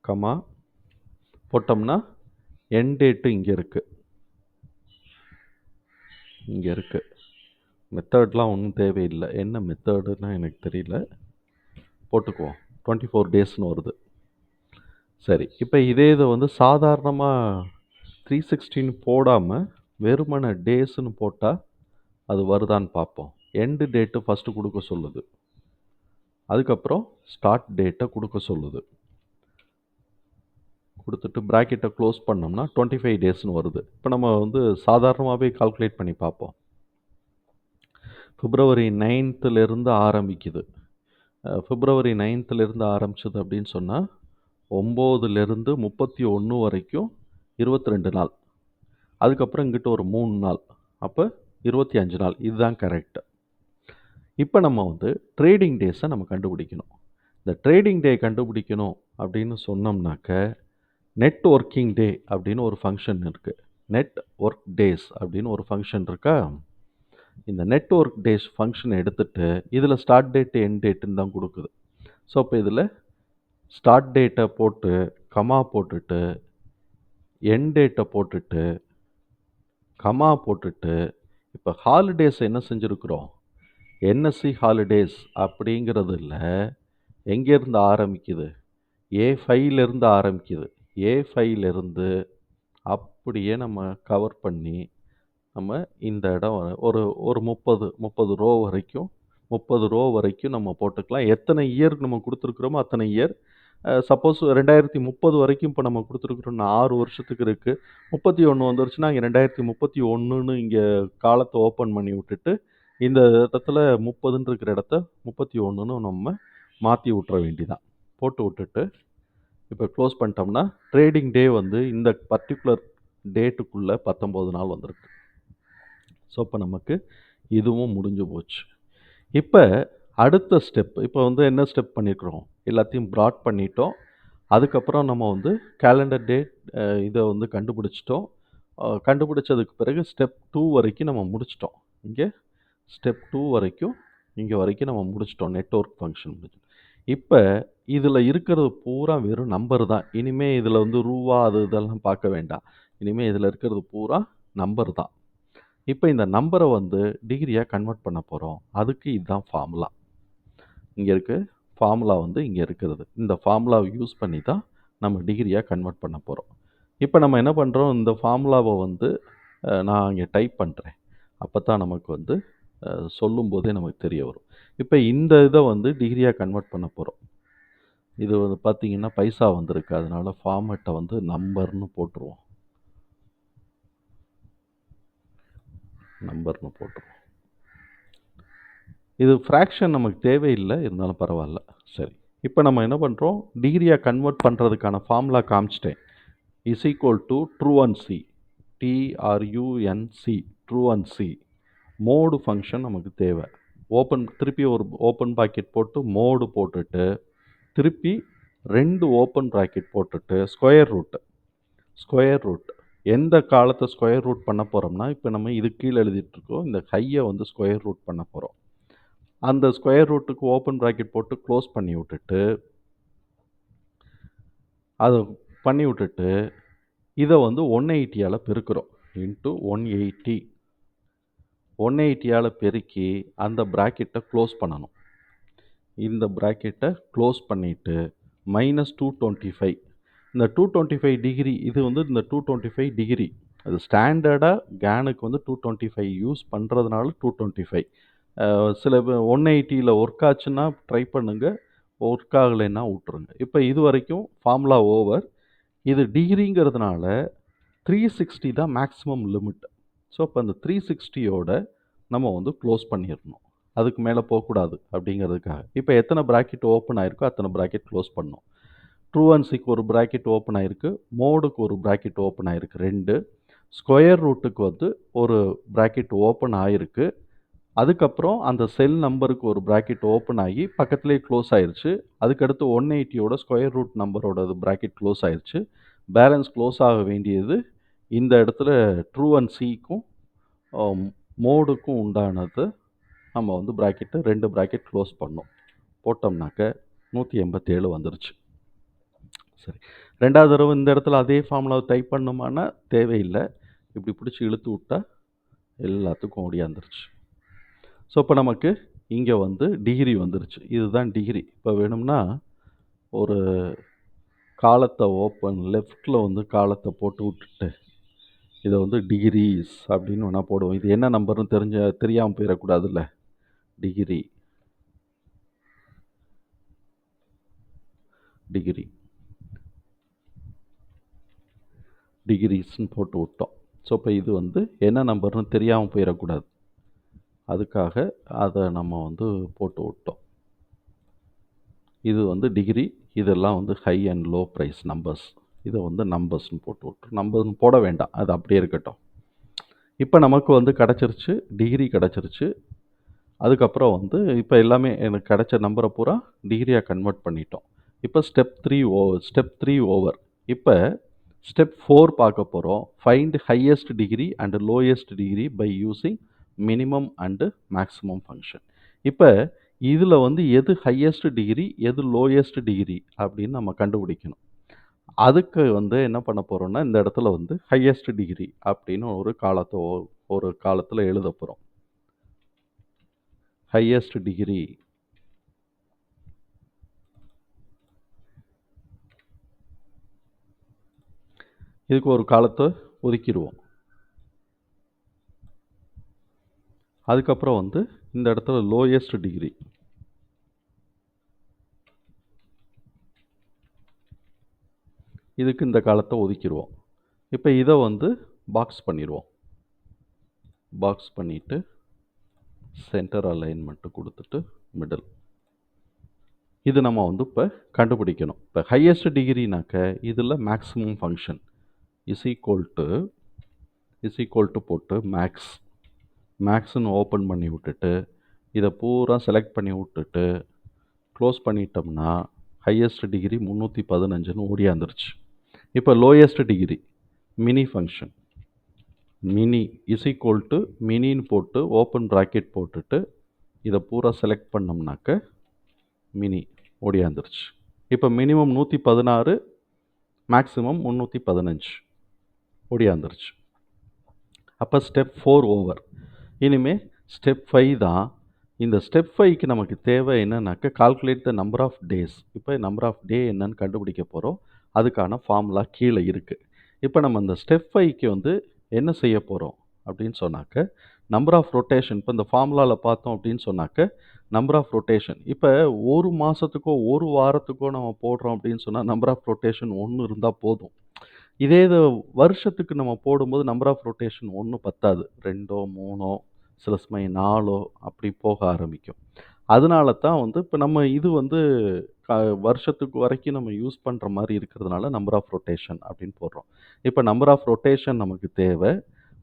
கமா போட்டோம்னா எண்ட் டேட்டு இங்கே இருக்குது. மெத்தட்லாம் ஒன்றும் தேவையில்லை. என்ன மெத்தடுன்னா எனக்கு தெரியல, போட்டுக்குவோம். 24 டேஸ்னு வருது. சரி, இப்போ இதே இதை வந்து சாதாரணமாக 316 போடாமல் வெறுமன டேஸ்ன்னு போட்டால் அது வருதான்னு பார்ப்போம். எண்டு டேட்டு ஃபஸ்ட்டு கொடுக்க சொல்லுது, அதுக்கப்புறம் ஸ்டார்ட் டேட்டை கொடுக்க சொல்லுது. கொடுத்துட்டு ப்ராக்கெட்டை க்ளோஸ் பண்ணோம்னா 25 டேஸ்னு வருது. இப்போ நம்ம வந்து சாதாரணமாகவே கால்குலேட் பண்ணி பார்ப்போம். February 9th ஆரம்பிக்குது. February 9th ஆரம்பிச்சது அப்படின்னு சொன்னால் 9லேருந்து 31 வரைக்கும் 22 நாள். அதுக்கப்புறம் இங்கிட்ட ஒரு 3 நாள், அப்போ 25 நாள். இதுதான் கரெக்டு. இப்போ நம்ம வந்து ட்ரேடிங் டேஸை நம்ம கண்டுபிடிக்கணும். இந்த ட்ரேடிங் டே கண்டுபிடிக்கணும் அப்படின்னு சொன்னோம்னாக்க நெட் ஒர்க்கிங் டே அப்படின்னு ஒரு ஃபங்க்ஷன் இருக்குது. நெட் ஒர்க் டேஸ் அப்படின்னு ஒரு ஃபங்க்ஷன் இருக்கா? இந்த நெட் ஒர்க் டேஸ் ஃபங்க்ஷனை எடுத்துட்டு இதில் ஸ்டார்ட் டேட் எண்ட் டேட்டுன்னு தான் கொடுக்குது. ஸோ இப்போ இதில் ஸ்டார்ட் டேட்டை போட்டு கமா போட்டுட்டு எண்ட் டேட்டை போட்டுட்டு கமா போட்டுட்டு இப்போ ஹாலிடேஸ் என்ன செஞ்சுருக்குறோம்? என்எஸ்சி ஹாலிடேஸ் அப்படிங்கிறதுல எங்கேருந்து ஆரம்பிக்குது? A5லேருந்து ஆரம்பிக்குது. A5லேருந்து அப்படியே நம்ம கவர் பண்ணி நம்ம இந்த இடம் ஒரு ஒரு 30 ரோ வரைக்கும் 30 ரோ வரைக்கும் நம்ம போட்டுக்கலாம். எத்தனை இயர் நம்ம கொடுத்துருக்குறோமோ அத்தனை இயர். சப்போஸ் 2030 வரைக்கும் இப்போ நம்ம கொடுத்துருக்குறோம்னா 6 வருஷத்துக்கு இருக்குது. 31 வந்துருச்சுன்னா இங்கே 2031ன்னு இங்கே காலத்தை ஓப்பன் பண்ணி விட்டுட்டு இந்த இடத்துல 30ன்னு இருக்கிற இடத்த 31ன்னு நம்ம மாற்றி விட்ற வேண்டிதான். போட்டு விட்டுட்டு இப்போ க்ளோஸ் பண்ணிட்டோம்னா ட்ரேடிங் டே வந்து இந்த பர்டிகுலர் டேட்டுக்குள்ளே 19 நாள் வந்திருக்கு. ஸோ இப்போ நமக்கு இதுவும் முடிஞ்சு போச்சு. இப்போ அடுத்த ஸ்டெப், இப்போ வந்து என்ன ஸ்டெப் பண்ணியிருக்கிறோம்? எல்லாத்தையும் ப்ராட் பண்ணிட்டோம். அதுக்கப்புறம் நம்ம வந்து கேலண்டர் டேட் இதை வந்து கண்டுபிடிச்சிட்டோம். கண்டுபிடிச்சதுக்கு பிறகு ஸ்டெப் 2 வரைக்கும் நம்ம முடிச்சிட்டோம். இங்கே ஸ்டெப் 2 வரைக்கும் இங்கே வரைக்கும் நம்ம முடிச்சிட்டோம். நெட்வொர்க் ஃபங்க்ஷன் முடிச்சு. இப்போ இதில் இருக்கிறது பூரா வெறும் நம்பர் தான். இனிமேல் இதில் வந்து ரூபா அது இதெல்லாம் பார்க்க வேண்டாம். இனிமேல் இதில் இருக்கிறது பூரா நம்பர் தான். இப்போ இந்த நம்பரை வந்து டிகிரியாக கன்வெர்ட் பண்ண போகிறோம். அதுக்கு இதுதான் ஃபார்முலா. இங்கே இருக்குது ஃபார்முலா வந்து இங்கே இருக்கிறது. இந்த ஃபார்முலாவை யூஸ் பண்ணி தான் நம்ம டிகிரியாக கன்வெர்ட் பண்ண போகிறோம். இப்போ நம்ம என்ன பண்ணுறோம்? இந்த ஃபார்முலாவை வந்து நான் இங்கே டைப் பண்ணுறேன். அப்போ தான் நமக்கு வந்து சொல்லும்போதே நமக்கு தெரிய வரும். இப்போ இந்த இதை வந்து டிகிரியாக கன்வெர்ட் பண்ண போகிறோம். இது வந்து பார்த்திங்கன்னா பைசா வந்திருக்கு. அதனால ஃபார்மேட்டை வந்து நம்பர்னு போட்டுருவோம். நம்பர்னு போட்டுருவோம். இது ஃப்ராக்ஷன் நமக்கு தேவையில்லை, இருந்தாலும் பரவாயில்ல. சரி, இப்போ நம்ம என்ன பண்ணுறோம்? டிகிரியாக கன்வெர்ட் பண்ணுறதுக்கான ஃபார்முலா காமிச்சிட்டேன். Is equal to trunc, TRUNC, trunc. Mod function நமக்கு தேவை. திருப்பி ஒரு ஓப்பன் ப்ராக்கெட் போட்டு மோடு போட்டுட்டு திருப்பி 2 ஓப்பன் ப்ராக்கெட் போட்டுட்டு ஸ்கொயர் ரூட் எந்த காலத்தை ஸ்கொயர் ரூட் பண்ண போகிறோம்னா, இப்போ நம்ம இது கீழே எழுதிட்டுருக்கோம். இந்த ஹையை வந்து ஸ்கொயர் ரூட் பண்ண போகிறோம். அந்த ஸ்கொயர் ரூட்டுக்கு ஓப்பன் ப்ராக்கெட் போட்டு க்ளோஸ் பண்ணி விட்டுட்டு அதை பண்ணி விட்டுட்டு இதை வந்து 180ஆல் பெருக்கிறோம். இன்ட்டு 180ஆல் பெருக்கி அந்த ப்ராக்கெட்டை க்ளோஸ் பண்ணணும். இந்த ப்ராக்கெட்டை க்ளோஸ் பண்ணிவிட்டு -225. இந்த 225 டிகிரி இது வந்து இந்த 225 டிகிரி அது ஸ்டாண்டர்டாக கேனுக்கு வந்து 225 யூஸ் பண்ணுறதுனால 225. சில 180ல் ஒர்க் ஆச்சுன்னா ட்ரை பண்ணுங்கள், ஒர்க் ஆகலைன்னா விட்டுருங்க. இப்போ இது வரைக்கும் ஃபார்முலா ஓவர். இது டிகிரிங்கிறதுனால 360 தான் மேக்ஸிமம் லிமிட். ஸோ இப்போ அந்த 360யோட நம்ம வந்து க்ளோஸ் பண்ணிடணும். அதுக்கு மேலே போகக்கூடாது அப்படிங்கிறதுக்காக. இப்போ எத்தனை ப்ராக்கெட் ஓப்பன் ஆகிருக்கோ அத்தனை ப்ராக்கெட் க்ளோஸ் பண்ணணும். ட்ரூஅன்சிக்கு ஒரு ப்ராக்கெட் ஓப்பன் ஆகிருக்கு, மோடுக்கு ஒரு ப்ராக்கெட் ஓப்பன் ஆகிருக்கு 2, ஸ்கொயர் ரூட்டுக்கு வந்து ஒரு ப்ராக்கெட் ஓப்பன் ஆகிருக்கு. அதுக்கப்புறம் அந்த செல் நம்பருக்கு ஒரு ப்ராக்கெட் ஓப்பன் ஆகி பக்கத்துலேயே க்ளோஸ் ஆயிடுச்சு. அதுக்கடுத்து 180யோட ஸ்கொயர் ரூட் நம்பரோட ப்ராக்கெட் க்ளோஸ் ஆயிடுச்சு. பேலன்ஸ் க்ளோஸ் ஆக வேண்டியது இந்த இடத்துல ட்ரூஅன்சிக்கும் மோடுக்கும் உண்டானது. நம்ம வந்து ப்ராக்கெட்டு 2 ப்ராக்கெட் க்ளோஸ் பண்ணோம். போட்டோம்னாக்க 187 வந்துருச்சு. சரி, 2வது தடவை இந்த இடத்துல அதே ஃபார்முலாவை டைப் பண்ணோமானா தேவையில்லை. இப்படி பிடிச்சி இழுத்து விட்டா எல்லாத்துக்கும் ஓடியாந்துருச்சு. ஸோ இப்போ நமக்கு இங்கே வந்து டிகிரி வந்துருச்சு. இதுதான் டிகிரி. இப்போ வேணும்னா ஒரு காலத்தை லெஃப்டில் வந்து காலத்தை போட்டு விட்டுட்டு இதை வந்து டிகிரிஸ் அப்படின்னு வேணால் போடுவோம். இது என்ன நம்பர்னு தெரியாமல் போயிடக்கூடாதுல்ல. டிகிரிஸ்ன்னு போட்டு விட்டோம். ஸோ இப்போ இது வந்து என்ன நம்பர்னு தெரியாமல் போயிடக்கூடாது, அதுக்காக அதை நம்ம வந்து போட்டு விட்டோம். இது வந்து டிகிரி, இதெல்லாம் வந்து high and low price numbers. இதை வந்து நம்பர்ஸ்ன்னு போட்டு விட்டோம். நம்பர்னு போட வேண்டாம், அது அப்படியே இருக்கட்டும். இப்போ நமக்கு வந்து கிடச்சிருச்சு, டிகிரி கிடச்சிருச்சு. அதுக்கப்புறம் வந்து இப்போ எல்லாமே எனக்கு கிடச்ச நம்பரை பூரா டிகிரியாக கன்வெர்ட் பண்ணிட்டோம். இப்போ ஸ்டெப் 3 ஓவர். இப்போ ஸ்டெப் 4 பார்க்க போகிறோம். Find highest degree and lowest degree by using minimum and maximum function. இப்போ இதில் வந்து எது ஹையஸ்ட் டிகிரி எது லோயஸ்ட் டிகிரி அப்படின்னு நம்ம கண்டுபிடிக்கணும். அதுக்கு வந்து என்ன பண்ண போகிறோம்னா இந்த இடத்துல வந்து ஹையஸ்ட் டிகிரி அப்படின்னு ஒரு காலத்தில் எழுத போகிறோம். ஹையஸ்ட் டிகிரி இதுக்கு ஒரு காலத்தை ஒதுக்கிடுவோம். அதுக்கப்புறம் வந்து இந்த இடத்துல லோயஸ்ட் டிகிரி இதுக்கு இந்த காலத்தை ஒதுக்கிடுவோம். இப்போ இதை வந்து பாக்ஸ் பண்ணிடுவோம். பாக்ஸ் பண்ணிவிட்டு சென்டர் அலைன்மெண்ட்டு கொடுத்துட்டு மிடில். இது நம்ம வந்து இப்போ கண்டுபிடிக்கணும். இப்போ ஹையஸ்ட் டிகிரினாக்க இதில் maximum function is equal to போட்டு மேக்ஸ்ன்னு ஓப்பன் பண்ணி விட்டுட்டு இதை பூரா செலக்ட் பண்ணி விட்டுட்டு க்ளோஸ் பண்ணிட்டோம்னா ஹையஸ்ட் டிகிரி 315ன்னு ஓடியாந்துருச்சு. இப்போ lowest degree mini function mini is equal to மினின்னு போட்டு ஓப்பன் ப்ராக்கெட் போட்டுட்டு இதை பூரா செலக்ட் பண்ணோம்னாக்க மினி ஓடியாந்துருச்சு. இப்போ மினிமம் 116 மேக்ஸிமம் 315 ஓடியாந்துருச்சு. அப்போ ஸ்டெப் 4 ஓவர். இனிமேல் ஸ்டெப் 5 தான். இந்த ஸ்டெப் 5க்கு நமக்கு தேவை என்னன்னாக்க calculate the number of days. இப்போ நம்பர் ஆஃப் டே என்னன்னு கண்டுபிடிக்க போகிறோம். அதுக்கான ஃபார்முலா கீழே இருக்குது. இப்போ நம்ம இந்த ஸ்டெப் 5க்கு வந்து என்ன செய்ய போகிறோம் அப்படின்னு சொன்னாக்க நம்பர் ஆஃப் ரொட்டேஷன். இப்போ இந்த ஃபார்முலாவில் பார்த்தோம் அப்படின்னு சொன்னாக்க நம்பர் ஆஃப் ரொட்டேஷன். இப்போ ஒரு மாதத்துக்கோ ஒரு வாரத்துக்கோ நம்ம போடுறோம் அப்படின்னு சொன்னால் நம்பர் ஆஃப் ரொட்டேஷன் 1 இருந்தால் போதும். இதே இது வருஷத்துக்கு நம்ம போடும்போது நம்பர் ஆஃப் ரொட்டேஷன் 1 பத்தாது. 2ஓ 3ஓ சில சமயம் 4ஓ அப்படி போக ஆரம்பிக்கும். அதனால தான் வந்து இப்போ நம்ம இது வந்து வருஷத்துக்கு வரைக்கும் நம்ம யூஸ் பண்ணுற மாதிரி இருக்கிறதுனால நம்பர் ஆஃப் ரொட்டேஷன் அப்படின்னு போடுறோம். இப்போ நம்பர் ஆஃப் ரொட்டேஷன் நமக்கு தேவை.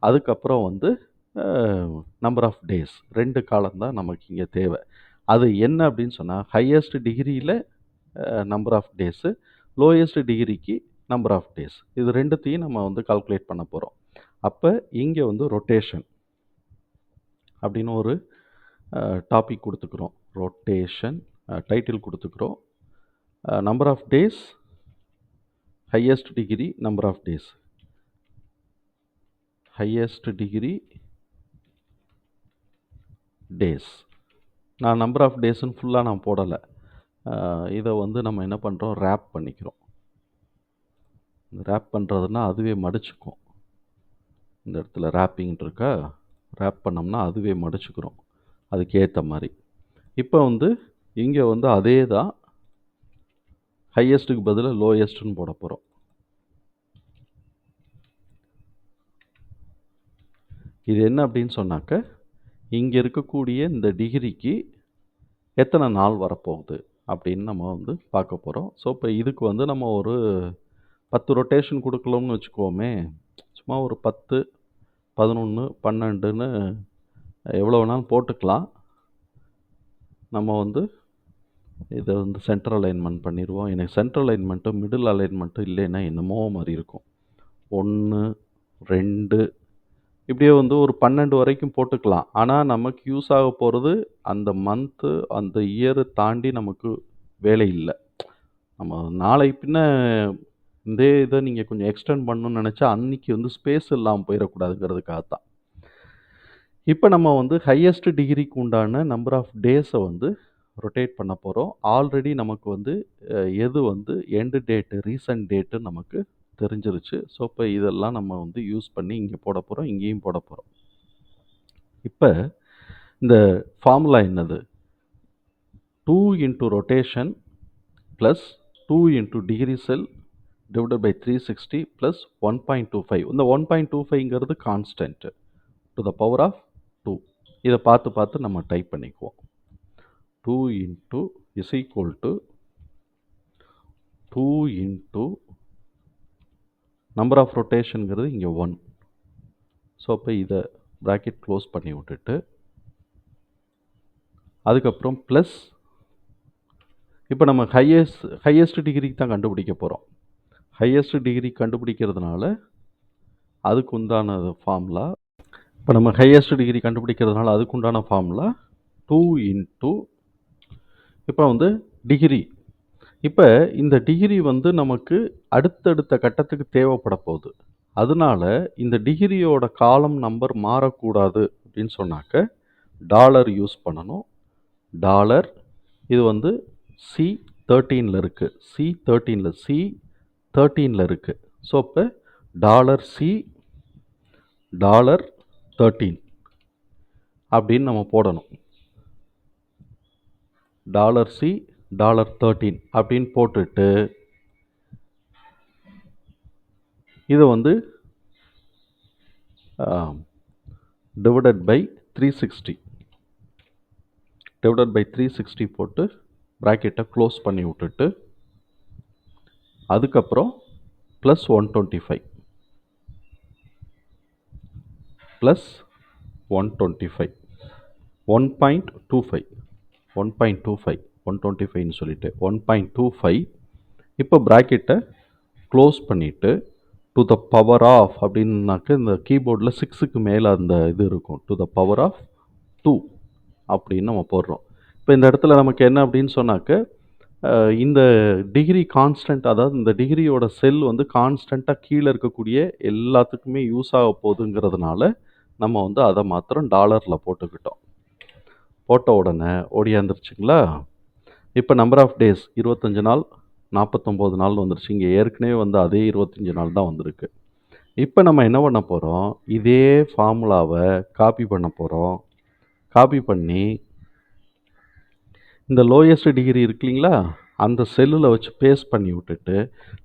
அதுக்கப்புறம் வந்து நம்பர் ஆஃப் டேஸ் 2 காலம் தான் நமக்கு இங்கே தேவை. அது என்ன அப்படின்னு சொன்னால் ஹையஸ்ட் டிகிரியில் நம்பர் ஆஃப் டேஸு, லோயஸ்ட் டிகிரிக்கு நம்பர் ஆஃப் டேஸ். இது ரெண்டுத்தையும் நம்ம வந்து கால்குலேட் பண்ண போகிறோம். அப்போ இங்கே வந்து ரொட்டேஷன் அப்படின்னு ஒரு டாபிக் கொடுத்துக்கிறோம். ரொட்டேஷன் டைட்டில் கொடுத்துக்கிறோம். Number of days highest degree number of days highest degree days. நான் நம்பர் ஆஃப் டேஸ்ன்னு ஃபுல்லாக நான் போடலை. இதை வந்து நம்ம என்ன பண்ணுறோம், ரேப் பண்ணிக்கிறோம். ரேப் பண்ணுறதுனா அதுவே மடிச்சுக்கும். இந்த இடத்துல ரேப்பிங் இருக்கா, ரேப் பண்ணோம்னா அதுவே மடிச்சுக்கிறோம் அதுக்கு ஏற்ற மாதிரி. இப்போ வந்து இங்கே வந்து அதே தான் ஹையஸ்ட்டுக்கு பதிலாக லோயஸ்ட்டுன்னு போட போகிறோம். இது என்ன அப்படின்னு சொன்னாக்க இங்கே இருக்கக்கூடிய இந்த டிகிரிக்கு எத்தனை நாள் வரப்போகுது அப்படின்னு நம்ம வந்து பார்க்க போகிறோம். ஸோ இப்போ இதுக்கு வந்து நம்ம ஒரு 10 ரொட்டேஷன் கொடுக்கலாம்னு வச்சுக்கோமே. சும்மா ஒரு 10, 11, 12ன்னு எவ்வளோ வேணாலும் போட்டுக்கலாம். நம்ம வந்து இதை வந்து சென்ட்ரல் அலைன்மெண்ட் பண்ணிடுவோம். எனக்கு சென்ட்ரல் அலைன்மெண்ட்டும் மிடில் அலைன்மெண்ட்டும் இல்லைன்னா என்னமோ மாதிரி இருக்கும். 1, 2 இப்படியே வந்து ஒரு 12 வரைக்கும் போட்டுக்கலாம். ஆனால் நமக்கு யூஸ் ஆக போகிறது அந்த மந்த்து அந்த இயரை தாண்டி நமக்கு வேலை இல்லை. நம்ம நாளை பின்ன இதே இதை நீங்கள் கொஞ்சம் எக்ஸ்டெண்ட் பண்ணணும்னு நினச்சா அன்றைக்கி வந்து ஸ்பேஸ் இல்லாமல் போயிடக்கூடாதுங்கிறதுக்காக தான். இப்போ நம்ம வந்து ஹையஸ்ட் டிகிரிக்கு உண்டான நம்பர் ஆஃப் டேஸை வந்து ரொட்டேட் பண்ண போகிறோம். ஆல்ரெடி நமக்கு வந்து எது வந்து எண்டு டேட்டு ரீசன்ட் டேட்டு நமக்கு தெரிஞ்சிருச்சு. ஸோ இப்போ இதெல்லாம் நம்ம வந்து யூஸ் பண்ணி இங்கே போட போகிறோம், இங்கேயும் போட போகிறோம். இப்போ இந்த ஃபார்முலா என்னது, 2 into rotation plus 2 into degree cell divided by 360 plus 1.25. இந்த 1.25ங்கிறது constant to the power of 2. இதை பார்த்து நம்ம டைப் பண்ணிக்குவோம். 2 into is equal to 2 into number of ரொட்டேஷனுங்கிறது இங்கே 1. ஸோ அப்போ இதை ப்ராக்கெட் க்ளோஸ் பண்ணி விட்டுட்டு அதுக்கப்புறம் ப்ளஸ் இப்போ நம்ம ஹையஸ்ட் டிகிரிக்கு தான் கண்டுபிடிக்க போகிறோம். ஹையஸ்ட் டிகிரி கண்டுபிடிக்கிறதுனால அதுக்கு உண்டான ஃபார்முலா. இப்போ நம்ம ஹையஸ்ட் டிகிரி கண்டுபிடிக்கிறதுனால அதுக்கு உண்டான ஃபார்முலா 2 இன்ட்டு இப்போ வந்து டிகிரி. இப்போ இந்த டிகிரி வந்து நமக்கு அடுத்தடுத்த கட்டத்துக்கு தேவைப்பட போகுது. அதனால இந்த டிகிரியோட காலம் நம்பர் மாறக்கூடாது அப்படின்னு சொன்னாக்க டாலர் யூஸ் பண்ணணும். டாலர் இது வந்து C13 இருக்குது. C13 இருக்குது. ஸோ இப்போ $C $13 அப்படின்னு நம்ம போடணும். $C $13 அப்படின்னு போட்டுட்டு இதை வந்து டிவைடட் பை 360 போட்டு ப்ராக்கெட்டை க்ளோஸ் பண்ணி விட்டுட்டு அதுக்கப்புறம் ப்ளஸ் 125 ப்ளஸ் 125 1.25 சொல்லிட்டு 1.25. இப்போ ப்ராக்கெட்டை க்ளோஸ் பண்ணிவிட்டு டு த பவர் ஆஃப் அப்படின்னாக்க இந்த கீபோர்டில் 6க்கு மேலே அந்த இது இருக்கும். டு த பவர் ஆஃப் 2 அப்படின்னு நம்ம போடுறோம். இப்போ இந்த இடத்துல நமக்கு என்ன அப்படின்னு சொன்னாக்க இந்த டிகிரி கான்ஸ்டன்ட், அதாவது இந்த டிகிரியோட செல் வந்து கான்ஸ்டண்ட்டாக கீழே இருக்கக்கூடிய எல்லாத்துக்குமே யூஸ் ஆக போகுதுங்கிறதுனால நம்ம வந்து அதை மாத்திரம் டாலரில் போட்டுக்கிட்டோம். போட்ட உடனே ஓடியாந்துருச்சுங்களா. இப்போ நம்பர் ஆஃப் டேஸ் 25 நாள் 49 நாள் வந்துருச்சு. இங்கே ஏற்கனவே வந்து அதே 25 நாள் தான் வந்திருக்கு. இப்போ நம்ம என்ன பண்ண போகிறோம், இதே ஃபார்முலாவை காப்பி பண்ண போகிறோம். காப்பி பண்ணி இந்த லோயஸ்ட் டிகிரி இருக்கு இல்லைங்களா, அந்த செல்லில் வச்சு பேஸ்ட் பண்ணி விட்டுட்டு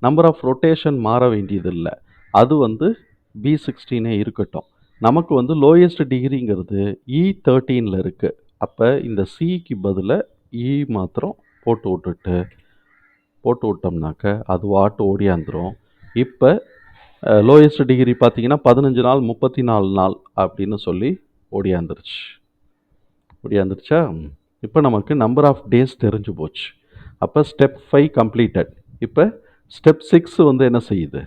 நம்பர் ஆஃப் ரொட்டேஷன் மாற வேண்டியதில்லை. அது வந்து B16 இருக்கட்டும். நமக்கு வந்து லோயஸ்ட் டிகிரிங்கிறது E13 இருக்குது. அப்போ இந்த சிக்கு பதிலாக E மாத்திரம் போட்டு விட்டோம்னாக்க அது வாட்டு ஓடியாந்துடும். இப்போ லோயஸ்ட் டிகிரி பார்த்தீங்கன்னா 15 நாள் 34 நாள் அப்படின்னு சொல்லி ஓடியாந்துருச்சா. இப்போ நமக்கு நம்பர் ஆஃப் டேஸ் தெரிஞ்சு போச்சு. அப்போ ஸ்டெப் 5 கம்ப்ளீட்டட். இப்போ ஸ்டெப் 6 வந்து என்ன செய்யுது,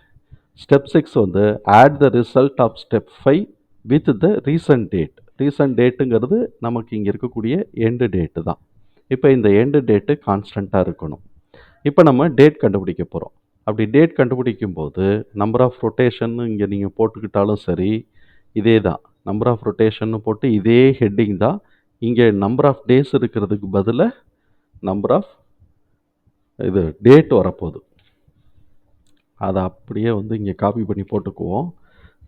ஸ்டெப் 6 வந்து add the result of step 5 with the recent date. Recent டேட்டுங்கிறது நமக்கு இங்கே இருக்கக்கூடிய எண்டு டேட்டு தான். இப்போ இந்த எண்டு டேட்டு கான்ஸ்டண்ட்டாக இருக்கணும். இப்போ நம்ம டேட் கண்டுபிடிக்க போகிறோம். அப்படி டேட் கண்டுபிடிக்கும் போது நம்பர் ஆஃப் ரொட்டேஷன் இங்கே நீங்கள் போட்டுக்கிட்டாலும் சரி, இதே தான் நம்பர் ஆஃப் ரொட்டேஷன் போட்டு இதே ஹெட்டிங் தான். இங்கே நம்பர் ஆஃப் டேஸ் இருக்கிறதுக்கு பதிலாக நம்பர் ஆஃப் இது டேட் வரப்போகுது. அதை அப்படியே வந்து இங்கே காப்பி பண்ணி போட்டுக்குவோம்.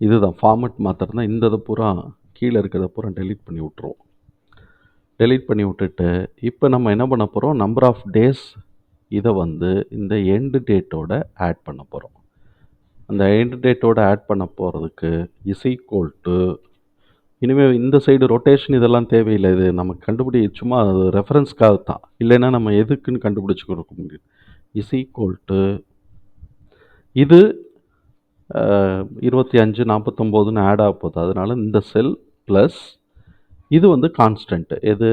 இதுதான் ஃபார்மட் மாத்திரம் தான். இந்த இதை பூரா கீழே இருக்கிறத பூரா டெலீட் பண்ணி விட்ருவோம். டெலீட் பண்ணி விட்டுட்டு இப்போ நம்ம என்ன பண்ண போகிறோம், நம்பர் ஆஃப் டேஸ் இதை வந்து இந்த எண்டு டேட்டோட ஆட் பண்ண போகிறோம். அந்த எண்டு டேட்டோட ஆட் பண்ண போகிறதுக்கு இஸ் ஈக்குவல் டு, இனிமேல் இந்த சைடு ரொட்டேஷன் இதெல்லாம் தேவையில்லை. இது நமக்கு சும்மா ரெஃபரன்ஸ்க்காக தான், இல்லைன்னா நம்ம எதுக்குன்னு கண்டுபிடிச்சி கொடுக்க முடியும். இஸ் ஈக்குவல் டு இது 25 49ன்னு ஆட் ஆக போகுது. அதனால் இந்த செல் ப்ளஸ் இது வந்து கான்ஸ்டன்ட்டு. எது,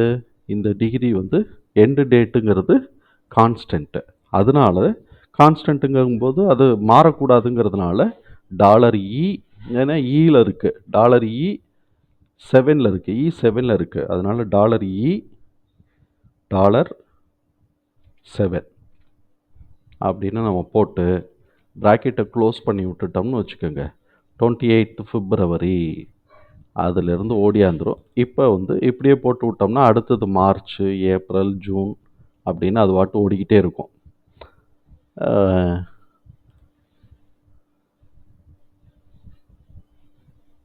இந்த டிகிரி வந்து எண்டு டேட்டுங்கிறது கான்ஸ்டன்ட்டு. அதனால கான்ஸ்டன்ட்டுங்கும்போது அது மாறக்கூடாதுங்கிறதுனால $E, ஏன்னா ஈயில் இருக்குது, $E7 இருக்குது, E7 இருக்குது. அதனால் $7 அப்படின்னு நம்ம போட்டு ப்ராக்கெட்டை க்ளோஸ் பண்ணி விட்டுட்டோம்னு வச்சுக்கோங்க. 28 பிப்ரவரி அதிலிருந்து ஓடியாந்துடும். இப்போ வந்து இப்படியே போட்டு விட்டோம்னா அடுத்தது மார்ச், ஏப்ரல், ஜூன் அப்படின்னு அது வாட்டு ஓடிக்கிட்டே இருக்கும்.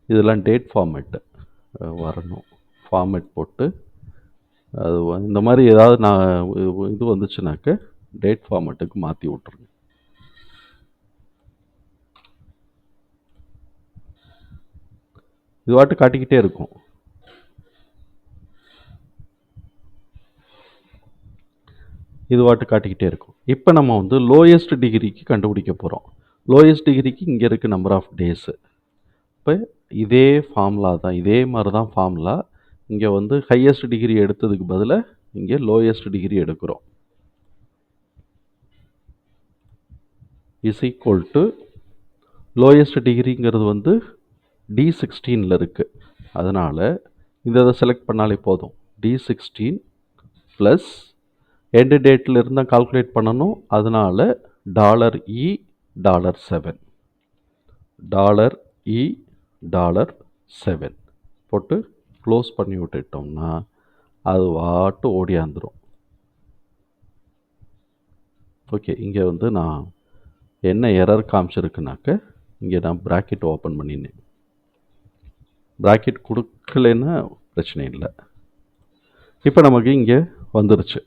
இதெல்லாம் டேட் ஃபார்மேட்டு வரணும். ஃபார்மேட் போட்டு அது இந்த மாதிரி ஏதாவது இது வந்துச்சுனாக்க டேட் ஃபார்மேட்டுக்கு மாற்றி விட்ருங்க. இது வாட்டு காட்டிக்கிட்டே இருக்கும். இப்போ நம்ம வந்து லோயஸ்ட் டிகிரிக்கு கண்டுபிடிக்க போகிறோம். லோயஸ்ட் டிகிரிக்கு இங்கே இருக்குது நம்பர் ஆஃப் டேஸு. இப்போ இதே ஃபார்முலா தான், இதே மாதிரி தான் ஃபார்முலா. இங்கே வந்து ஹையஸ்ட் டிகிரி எடுத்ததுக்கு பதிலாக இங்கே லோயஸ்ட் டிகிரி எடுக்கிறோம். இஸ் ஈக்குவல் டு லோயஸ்ட் டிகிரிங்கிறது வந்து D16 இருக்குது. அதனால் இதை செலக்ட் பண்ணாலே போதும். D16 ப்ளஸ் எண்டு டேட்டில் இருந்தால் கால்குலேட் பண்ணணும். அதனால் $E $7 $E $7 போட்டு க்ளோஸ் பண்ணி விட்டுட்டோம்னா அது வாட்டு ஓடியாந்துடும். ஓகே, இங்கே வந்து நான் என்ன எரர் காமிச்சிருக்குனாக்க, இங்கே நான் ப்ராக்கெட் ஓப்பன் பண்ணினேன். ப்ராக்கெட் கொடுக்கலன்னா பிரச்சனை இல்லை. இப்போ நமக்கு இங்கே வந்துருச்சு.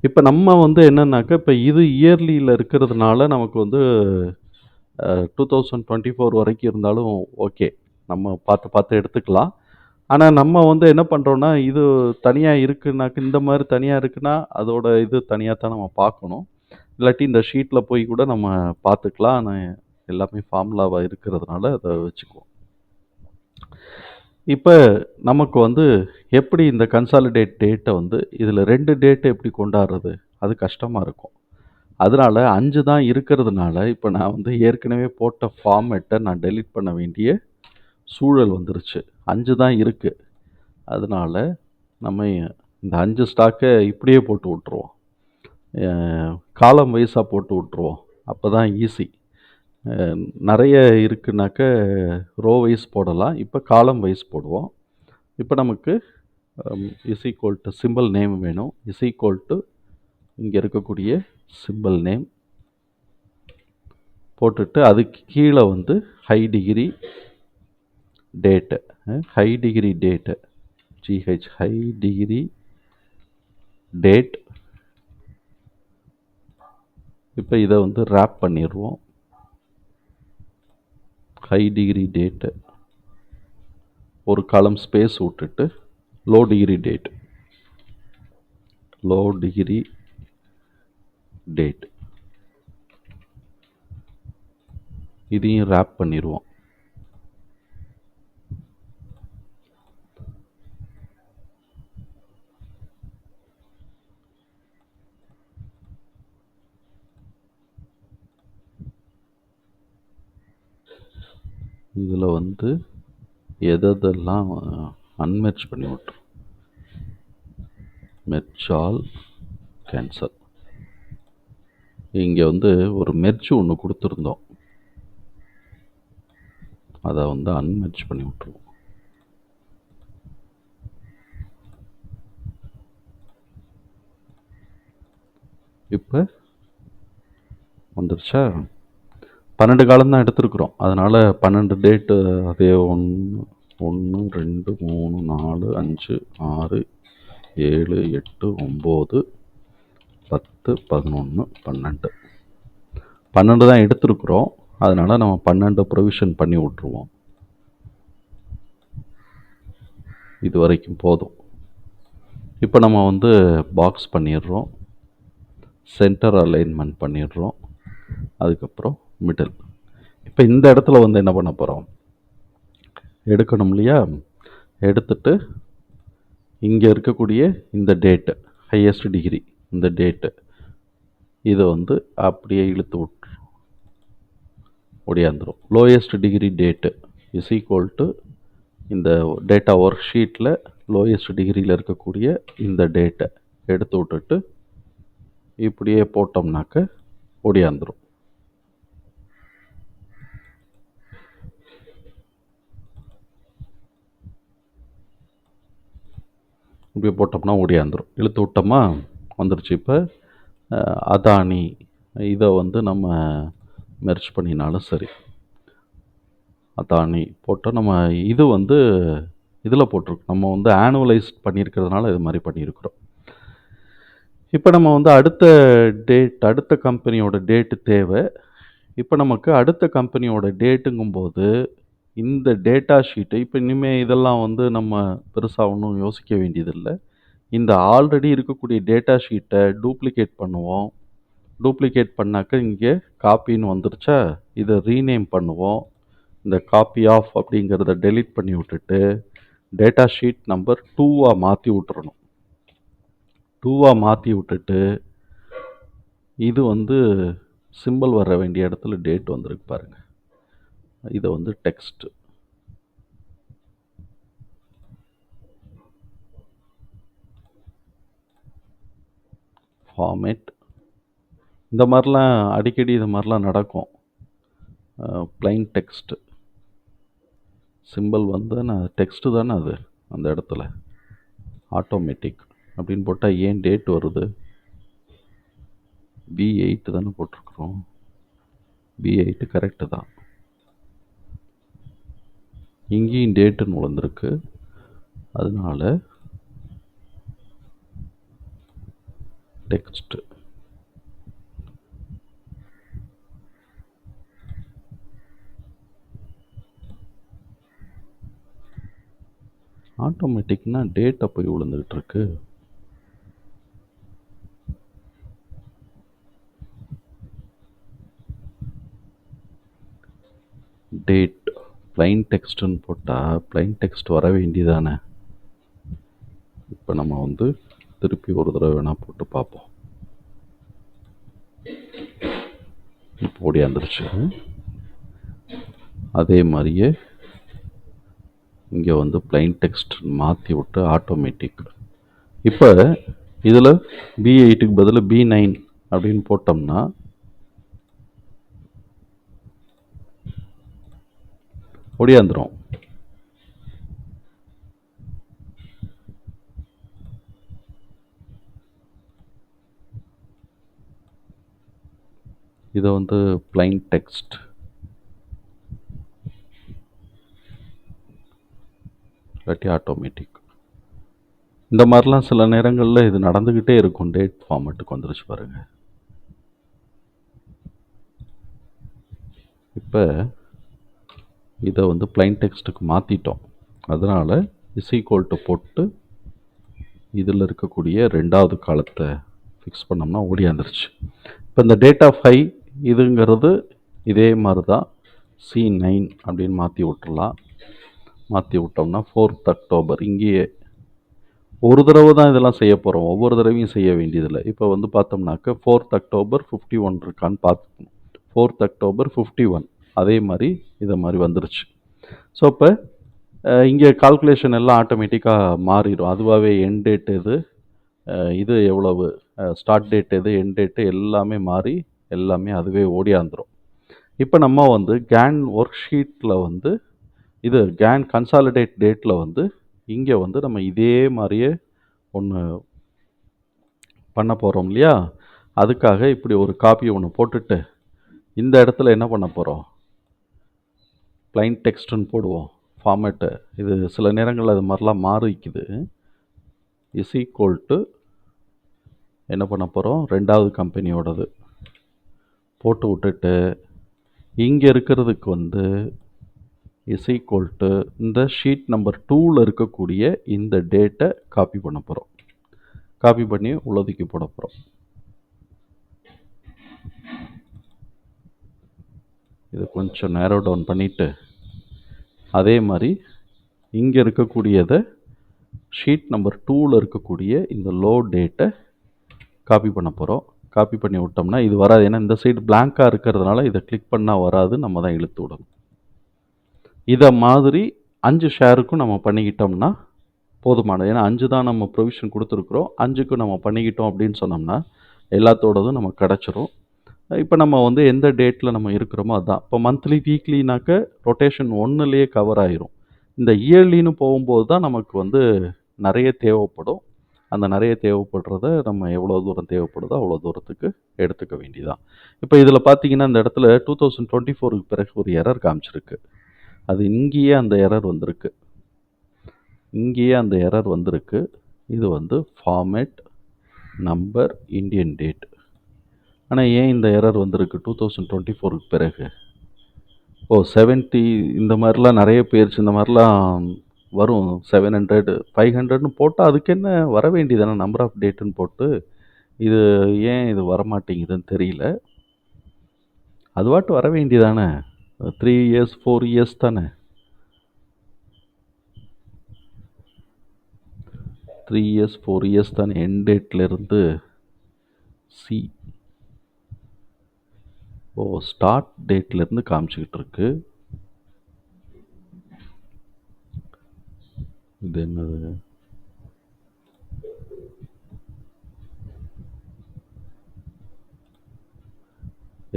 இப்போ நம்ம வந்து என்னன்னாக்கா, இப்போ இது இயர்லியில் இருக்கிறதுனால நமக்கு வந்து 2024 வரைக்கும் இருந்தாலும் ஓகே, நம்ம பார்த்து எடுத்துக்கலாம். ஆனால் நம்ம வந்து என்ன பண்ணுறோன்னா, இது தனியாக இருக்குன்னாக்க, இந்த மாதிரி தனியாக இருக்குன்னா அதோட இது தனியாக தான் நம்ம பார்க்கணும். இல்லாட்டி இந்த ஷீட்டில் போய் கூட நம்ம பார்த்துக்கலாம். ஆனால் எல்லாமே ஃபார்முலாவாக இருக்கிறதுனால அதை வச்சுக்குவோம். இப்போ நமக்கு வந்து எப்படி இந்த கன்சாலிடேட் டேட்டை வந்து இதில் 2 டேட்டை எப்படி கொண்டாடுறது, அது கஷ்டமாக இருக்கும். அதனால் 5 தான் இருக்கிறதுனால இப்போ நான் வந்து ஏற்கனவே போட்ட ஃபார்மேட்டை நான் டெலீட் பண்ண வேண்டிய சூழல் வந்துருச்சு. 5 தான் இருக்குது. அதனால் நம்ம இந்த 5 ஸ்டாக்கை இப்படியே போட்டு விட்ருவோம். காலம் வைஸாக போட்டு விட்ருவோம். அப்போ தான் ஈஸி. நிறைய இருக்குனாக்க ரோ வைஸ் போடலாம். இப்போ காலம் வைஸ் போடுவோம். இப்போ நமக்கு is equal to simple name வேணும். இஸ் ஈக்குவல் டு இங்கே இருக்கக்கூடிய சிம்பிள் நேம் போட்டுட்டு அதுக்கு கீழே வந்து high degree date, high degree date, GH high degree date. இப்போ இதை வந்து ரேப் பண்ணிடுவோம். ஹை டிகிரி டேட்டு ஒரு காலம் ஸ்பேஸ் விட்டுட்டு low degree date, low degree date இதையும் ரேப் பண்ணிடுவோம். இதில் வந்து எதெல்லாம் அன்மெர்ஜ் பண்ணி விட்டுரும். Merge all, cancel. இங்கே வந்து ஒரு மெர்ஜ் ஒன்று கொடுத்துருந்தோம், அதை வந்து அன்மெர்ஜ் பண்ணி விட்டுருவோம். இப்போ வந்துருச்சா? 12 காலம் தான் எடுத்துருக்குறோம். அதனால் 12 டேட்டு அதே 1 1 2 3 4 5 6 7 8 9 10 11 12 12 தான் எடுத்துருக்குறோம். அதனால் நம்ம 12 ப்ரொவிஷன் பண்ணி விட்ருவோம். இது வரைக்கும் போதும். இப்போ நம்ம வந்து பாக்ஸ் பண்ணிடுறோம், சென்டர் அலைன்மெண்ட் பண்ணிடுறோம், அதுக்கப்புறம் மிடில். இப்போ இந்த இடத்துல வந்து என்ன பண்ண போகிறோம், எடுக்கணும் இல்லையா? எடுத்துட்டு இங்கே இருக்கக்கூடிய இந்த டேட்டு ஹையஸ்ட் டிகிரி, இந்த டேட்டு இதை வந்து அப்படியே இழுத்து விட்டு ஒடியாந்துடும். Lowest degree date is equal to இந்த டேட்டா ஒர்க் ஷீட்டில் லோயஸ்ட் டிகிரியில் இருக்கக்கூடிய இந்த டேட்டை எடுத்து விட்டுட்டு இப்படியே போட்டோம்னாக்க ஒடியாந்துடும். இப்படி போட்டோம்னா ஓடியாந்துடும். இழுத்து விட்டோமா வந்துருச்சு. இப்போ அதானி இதை வந்து நம்ம மெர்ஜ் பண்ணினாலும் சரி, அதானி போட்டோம். நம்ம இது வந்து இதில் போட்டிருக்கோம், நம்ம வந்து ஆனுவலைஸ் பண்ணியிருக்கிறதுனால இது மாதிரி பண்ணியிருக்கிறோம். இப்போ நம்ம வந்து அடுத்த கம்பெனியோட டேட்டு தேவை. இப்போ நமக்கு அடுத்த கம்பெனியோட டேட்டுங்கும்போது இந்த டேட்டா ஷீட்டு இப்போ இனிமேல் இதெல்லாம் வந்து நம்ம பெருசாக ஒன்றும் யோசிக்க வேண்டியதில்லை. இந்த ஆல்ரெடி இருக்கக்கூடிய டேட்டா ஷீட்டை டூப்ளிகேட் பண்ணுவோம். டூப்ளிகேட் பண்ணாக்க இங்கே காப்பின்னு வந்துருச்சா, இதை ரீநேம் பண்ணுவோம். இந்த காப்பி ஆஃப் அப்படிங்கிறத டெலீட் பண்ணி விட்டுட்டு டேட்டா ஷீட் நம்பர் 2 மாற்றி விட்டுறணும். 2 மாற்றி விட்டுட்டு இது வந்து சிம்பிள் வர வேண்டிய இடத்துல டேட் வந்திருக்கு பாருங்கள். இதை வந்து டெக்ஸ்ட், ஃபார்மேட், இந்த மாதிரிலாம் அடிக்கடி இது மாதிரிலாம் நடக்கும். ப்ளைன் டெக்ஸ்ட் சிம்பிள் வந்து நான் டெக்ஸ்ட்டு தானே அது அந்த இடத்துல ஆட்டோமேட்டிக் அப்படின்னு போட்டால் ஏன் டேட் வருது? B8 தானே போட்டிருக்கிறோம். B8 கரெக்டு தான். இங்கேயும் டேட்டுன்னு வந்திருக்கு. அதனால டெக்ஸ்ட் ஆட்டோமேட்டிக்னா டேட்டை போய் விழுந்துக்கிட்டு இருக்கு. டேட் ப்ளைன் டெக்ஸ்ட்டுன்னு போட்டால் ப்ளைன் டெக்ஸ்ட் வர வேண்டியதானே. இப்போ நம்ம வந்து திருப்பி ஒரு தடவை வேணால் போட்டு பார்ப்போம். இப்போ ஓடியாந்துருச்சு. அதே மாதிரியே இங்கே வந்து ப்ளைன் டெக்ஸ்ட் மாற்றி விட்டு ஆட்டோமேட்டிக். இப்போ இதில் B8க்கு பதில் B9 அப்படின்னு போட்டோம்னா ஒடியாந்துடும். இதை வந்து ப்ளைன் டெக்ஸ்ட் இல்லாட்டி ஆட்டோமேட்டிக். இந்த மாதிரிலாம் சில நேரங்களில் இது நடந்துக்கிட்டே இருக்கும். டேட் ஃபார்மேட்டுக்கு வந்துருச்சு பாருங்கள். இப்போ இதை வந்து ப்ளைன் டெக்ஸ்ட்டுக்கு மாற்றிட்டோம். அதனால் = போட்டு இதில் இருக்கக்கூடிய 2வது காலத்தை ஃபிக்ஸ் பண்ணோம்னா ஓடியாந்துருச்சு. இப்போ இந்த டேட் ஆஃப் ஹை இதுங்கிறது இதே மாதிரி தான் C9 அப்படின்னு மாற்றி விட்டுறலாம். மாற்றி விட்டோம்னா 4th October. இங்கேயே ஒரு தடவை தான் இதெல்லாம் செய்ய போகிறோம். ஒவ்வொரு தடவையும் செய்ய வேண்டியதில்லை. இப்போ வந்து பார்த்தோம்னாக்க 4th October 51 இருக்கான்னு பார்த்துக்கணும். 4th October 51 அதே மாதிரி இதை மாதிரி வந்துருச்சு. ஸோ இப்போ இங்கே கால்குலேஷன் எல்லாம் ஆட்டோமேட்டிக்காக மாறிடும். அதுவாகவே எண்ட் டேட் எது, இது எவ்வளவு, ஸ்டார்ட் டேட் எது, எண்ட் டேட்டு எல்லாமே மாறி எல்லாமே அதுவே ஓடியாந்துடும். இப்போ நம்ம வந்து கேன் ஒர்க் ஷீட்டில் வந்து இது கேன் கன்சாலிடேட் டேட்டில் வந்து இங்கே வந்து நம்ம இதே மாதிரியே ஒன்று பண்ண போகிறோம் இல்லையா. அதுக்காக இப்படி ஒரு காப்பி ஒன்று போட்டுட்டு இந்த இடத்துல என்ன பண்ண போகிறோம், ப்ளைன் டெக்ஸ்ட்டுன்னு போடுவோம். ஃபார்மேட்டு இது சில நேரங்களில் அது மாதிரிலாம் மாறிக்குது. = என்ன பண்ண போகிறோம், 2வது கம்பெனியோடது போட்டு விட்டுட்டு இங்கே இருக்கிறதுக்கு வந்து = இந்த ஷீட் நம்பர் 2ல் இருக்கக்கூடிய இந்த டேட்டை காப்பி பண்ண போகிறோம். காப்பி பண்ணி உள்ளதுக்கி போட போகிறோம். இது கொஞ்சம் நேரோ டவுன் பண்ணிவிட்டு அதே மாதிரி இங்கே இருக்கக்கூடியதை ஷீட் நம்பர் 2ல் இருக்கக்கூடிய இந்த லோ டேட்டை காப்பி பண்ண போகிறோம். காப்பி பண்ணி விட்டோம்னா இது வராது. ஏன்னா இந்த சைடு பிளாங்காக இருக்கிறதுனால இதை கிளிக் பண்ணால் வராது. நம்ம தான் இழுத்து விடணும். இதை மாதிரி 5 ஷேருக்கும் நம்ம பண்ணிக்கிட்டோம்னா போதுமானது. ஏன்னா 5 தான் நம்ம ப்ரொவிஷன் கொடுத்துருக்குறோம். 5க்கும் நம்ம பண்ணிக்கிட்டோம் அப்படின்னு சொன்னோம்னா எல்லாத்தோடதும் நம்ம கிடச்சிரும். இப்போ நம்ம வந்து எந்த டேட்டில் நம்ம இருக்கிறோமோ அதுதான். இப்போ மந்த்லி வீக்லினாக்க ரொட்டேஷன் 1லேயே கவர் ஆயிரும். இந்த இயர்லின்னு போகும்போது தான் நமக்கு வந்து நிறைய தேவைப்படும். அந்த நிறைய தேவைப்படுறத நம்ம எவ்வளோ தூரம் தேவைப்படுதோ அவ்வளோ தூரத்துக்கு எடுத்துக்க வேண்டியதான். இப்போ இதில் பார்த்தீங்கன்னா இந்த இடத்துல 2024க்கு பிறகு ஒரு எரர் காமிச்சிருக்கு. அது இங்கேயே அந்த எரர் வந்திருக்கு. இது வந்து ஃபார்மேட் நம்பர் இந்தியன் டேட். ஆனால் ஏன் இந்த எரர் வந்திருக்கு 2024க்கு பிறகு? 70 இந்த மாதிரிலாம் நிறைய போயிடுச்சு. இந்த மாதிரிலாம் வரும். 700 500ன்னு போட்டால் அதுக்கு என்ன வர வேண்டியதானே, நம்பர் ஆஃப் டேட்டுன்னு போட்டு. இது ஏன் இது வரமாட்டேங்குதுன்னு தெரியல. அது பாட்டு வர வேண்டியதானே. 3 இயர்ஸ் 4 இயர்ஸ் தானே. 3 இயர்ஸ் 4 இயர்ஸ் தானே எண்ட் டேட்லேருந்து. இப்போது ஸ்டார்ட் டேட்லேருந்து காமிச்சிக்கிட்டு இருக்கு. இது என்னது?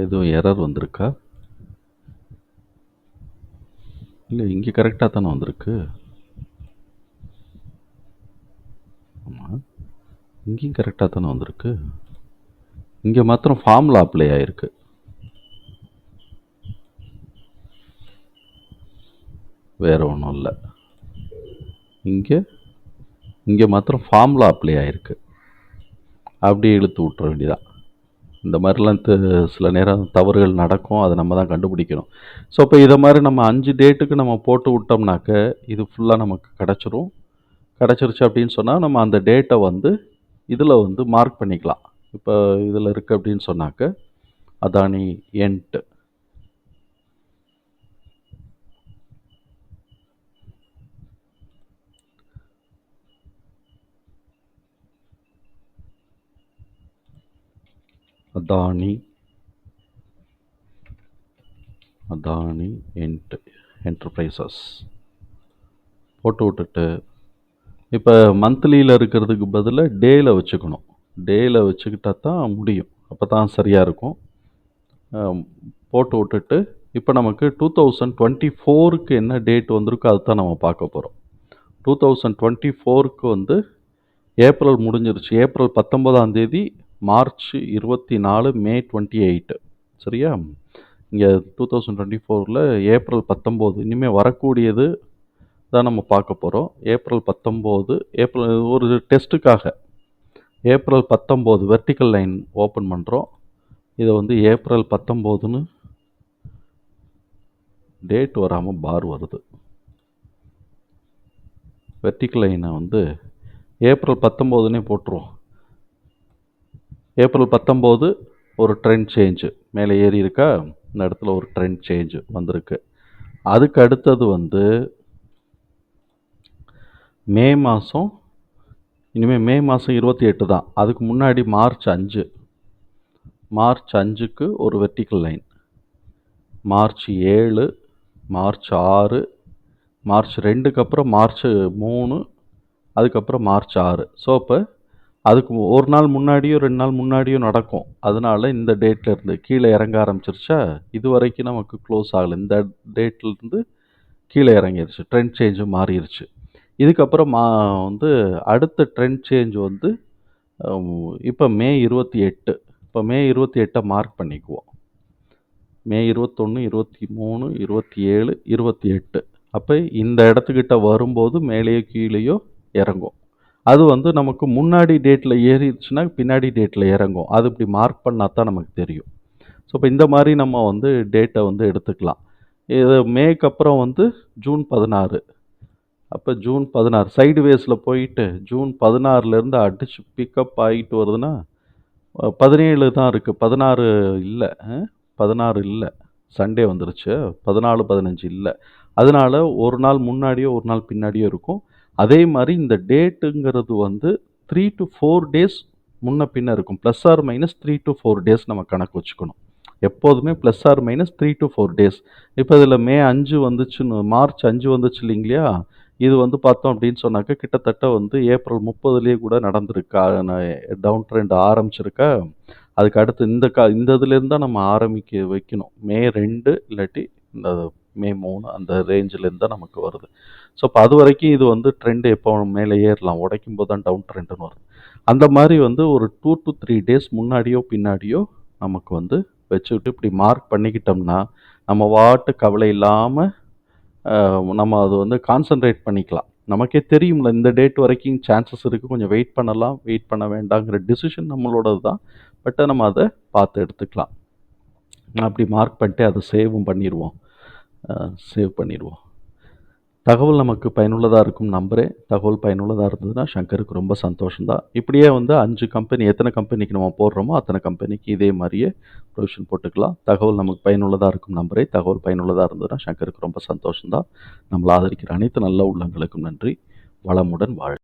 எதுவும் எரர் வந்திருக்கா? இல்லை, இங்கே கரெக்டாக தானே வந்திருக்கு. ஆமாம், இங்கேயும் கரெக்டாக தானே வந்திருக்கு. இங்கே மாத்திரம் ஃபார்முலா அப்ளை ஆகிருக்கு. வேறு ஒன்றும் இல்லை. இங்கே மாத்திரம் ஃபார்முலா அப்ளை ஆகிருக்கு. அப்படியே இழுத்து விட்டுற வேண்டியதான். இந்த மாதிரிலாம் சில நேரம் தவறுகள் நடக்கும். அதை நம்ம தான் கண்டுபிடிக்கணும். ஸோ இப்போ இதை மாதிரி நம்ம 5 டேட்டுக்கு நம்ம போட்டு விட்டோம்னாக்க இது ஃபுல்லாக நமக்கு கிடச்சிரும். கிடச்சிருச்சு அப்படின்னு சொன்னால் நம்ம அந்த டேட்டை வந்து இதில் வந்து மார்க் பண்ணிக்கலாம். இப்போ இதில் இருக்குது அப்படின்னு சொன்னாக்க அதானி என்ட் அதானி என்டர்பிரைசஸ் போட்டு விட்டுட்டு இப்போ மந்த்லியில் இருக்கிறதுக்கு பதிலாக டேயில் வச்சுக்கணும். டேயில் வச்சுக்கிட்டா தான் முடியும். அப்போ தான் சரியாக இருக்கும். போட்டு விட்டுட்டு இப்போ நமக்கு 2024க்கு என்ன டேட் வந்திருக்கோ அதுதான் நம்ம பார்க்க போகிறோம். 2024க்கு வந்து ஏப்ரல் முடிஞ்சிருச்சு. ஏப்ரல் 19ஆம் தேதி, மார்ச் 24, மே 28. சரியா? இங்கே 2024ல் ஏப்ரல் 19 இனிமேல் வரக்கூடியது தான் நம்ம பார்க்க போகிறோம். ஏப்ரல் 19, ஒரு டெஸ்ட்டுக்காக ஏப்ரல் 19 வெர்டிக்கல் லைன் ஓப்பன் பண்ணுறோம். இதை வந்து ஏப்ரல் 19ன்னு டேட் வராமல் பார் வருது. வெர்டிக்கல் லைனை வந்து ஏப்ரல் 19னே போட்டுருவோம். ஏப்ரல் 19 ஒரு ட்ரெண்ட் சேஞ்சு மேலே ஏறி இருக்கா, இந்த இடத்துல ஒரு ட்ரெண்ட் சேஞ்சு வந்திருக்கு. அதுக்கு அடுத்தது வந்து மே மாதம், இனிமேல் மே மாதம் 28 தான். அதுக்கு முன்னாடி மார்ச் 5க்கு ஒரு vertical line, March 7, March 6, March 2க்கு அப்புறம் மார்ச் 3, அதுக்கப்புறம் மார்ச் 6. ஸோ இப்போ அதுக்கு ஒரு நாள் முன்னாடியோ 2 நாள் முன்னாடியோ நடக்கும். அதனால இந்த டேட்லேருந்து கீழே இறங்க ஆரம்பிச்சிருச்சா, இது வரைக்கும் நமக்கு க்ளோஸ் ஆகலை. இந்த டேட்லேருந்து கீழே இறங்கிருச்சு, ட்ரெண்ட் சேஞ்சு மாறிடுச்சு. இதுக்கப்புறம் வந்து அடுத்த ட்ரெண்ட் சேஞ்ச் வந்து இப்போ மே 28. இப்போ மே 28 மார்க் பண்ணிக்குவோம். மே 21, 23, 27, 28. அப்போ இந்த இடத்துக்கிட்ட வரும்போது மேலேயோ கீழேயோ இறங்கும். அது வந்து நமக்கு முன்னாடி டேட்டில் ஏறிடுச்சுன்னா பின்னாடி டேட்டில் இறங்கும். அது இப்படி மார்க் பண்ணால் தான் நமக்கு தெரியும். ஸோ இப்போ இந்த மாதிரி நம்ம வந்து டேட்டை வந்து எடுத்துக்கலாம். இது மேக்கு அப்புறம் வந்து ஜூன் 16. அப்போ ஜூன் 16 சைடு வேஸில் போயிட்டு ஜூன் 16லேருந்து அடித்து பிக்கப் ஆகிட்டு வருதுன்னா 17 தான் இருக்குது. 16 இல்லை, 16 இல்லை, சண்டே வந்துருச்சு. 14, 15 இல்லை. அதனால ஒரு நாள் முன்னாடியோ ஒரு நாள் பின்னாடியோ இருக்கும். அதே மாதிரி இந்த டேட்டுங்கிறது வந்து 3 to 4 டேஸ் முன்ன பின்ன இருக்கும். Plus or minus 3 to 4 days நம்ம கணக்கு வச்சுக்கணும். எப்போதுமே plus or minus 3 to 4 days. இப்போ இதில் மே 5 வந்துச்சுன்னு, மார்ச் 5 வந்துச்சு இல்லைங்களா, இது வந்து பார்த்தோம் அப்படின்னு சொன்னாக்க கிட்டத்தட்ட வந்து ஏப்ரல் 30லேயே கூட நடந்திருக்கா, டவுன் ட்ரெண்ட் ஆரம்பிச்சிருக்கா. அதுக்கு அடுத்து இந்த இதுலேருந்து தான் நம்ம ஆரம்பிக்க வைக்கணும். மே 2 இல்லாட்டி இந்த மே 3 அந்த ரேஞ்சிலேருந்து தான் நமக்கு வருது. ஸோ இப்போ அது வரைக்கும் இது வந்து ட்ரெண்டு எப்போ மேலே ஏறலாம், உடைக்கும் போது தான் டவுன் ட்ரெண்டுன்னு வருது. அந்த மாதிரி வந்து ஒரு 2 to 3 டேஸ் முன்னாடியோ பின்னாடியோ நமக்கு வந்து வச்சுக்கிட்டு இப்படி மார்க் பண்ணிக்கிட்டோம்னா நம்ம வாட்டு கவலை இல்லாமல் நம்ம அது வந்து கான்சன்ட்ரேட் பண்ணிக்கலாம். நமக்கே தெரியும்ல இந்த டேட் வரைக்கும் சான்சஸ் இருக்குது, கொஞ்சம் வெயிட் பண்ணலாம், வெயிட் பண்ண வேண்டாங்கிற டிசிஷன் நம்மளோடது தான். பட் நம்ம அதை பார்த்து எடுத்துக்கலாம். அப்படி மார்க் பண்ணிட்டு அதை சேவ் பண்ணிடுவோம். தகவல் நமக்கு பயனுள்ளதாக இருக்கும் நம்புகிறேன். தகவல் பயனுள்ளதாக இருந்ததுன்னா சங்கருக்கு ரொம்ப சந்தோஷம்தான். இப்படியே வந்து 5 கம்பெனி, எத்தனை கம்பெனிக்கு நம்ம போடுறோமோ அத்தனை கம்பெனிக்கு இதே மாதிரியே ப்ரொவிஷன் போட்டுக்கலாம். தகவல் நமக்கு பயனுள்ளதாக இருக்கும் நம்புகிறேன். தகவல் பயனுள்ளதாக இருந்ததுன்னா சங்கருக்கு ரொம்ப சந்தோஷம்தான். நம்மளை ஆதரிக்கிற அனைத்து நல்ல உள்ளங்களுக்கும் நன்றி. வளமுடன் வாழ்க.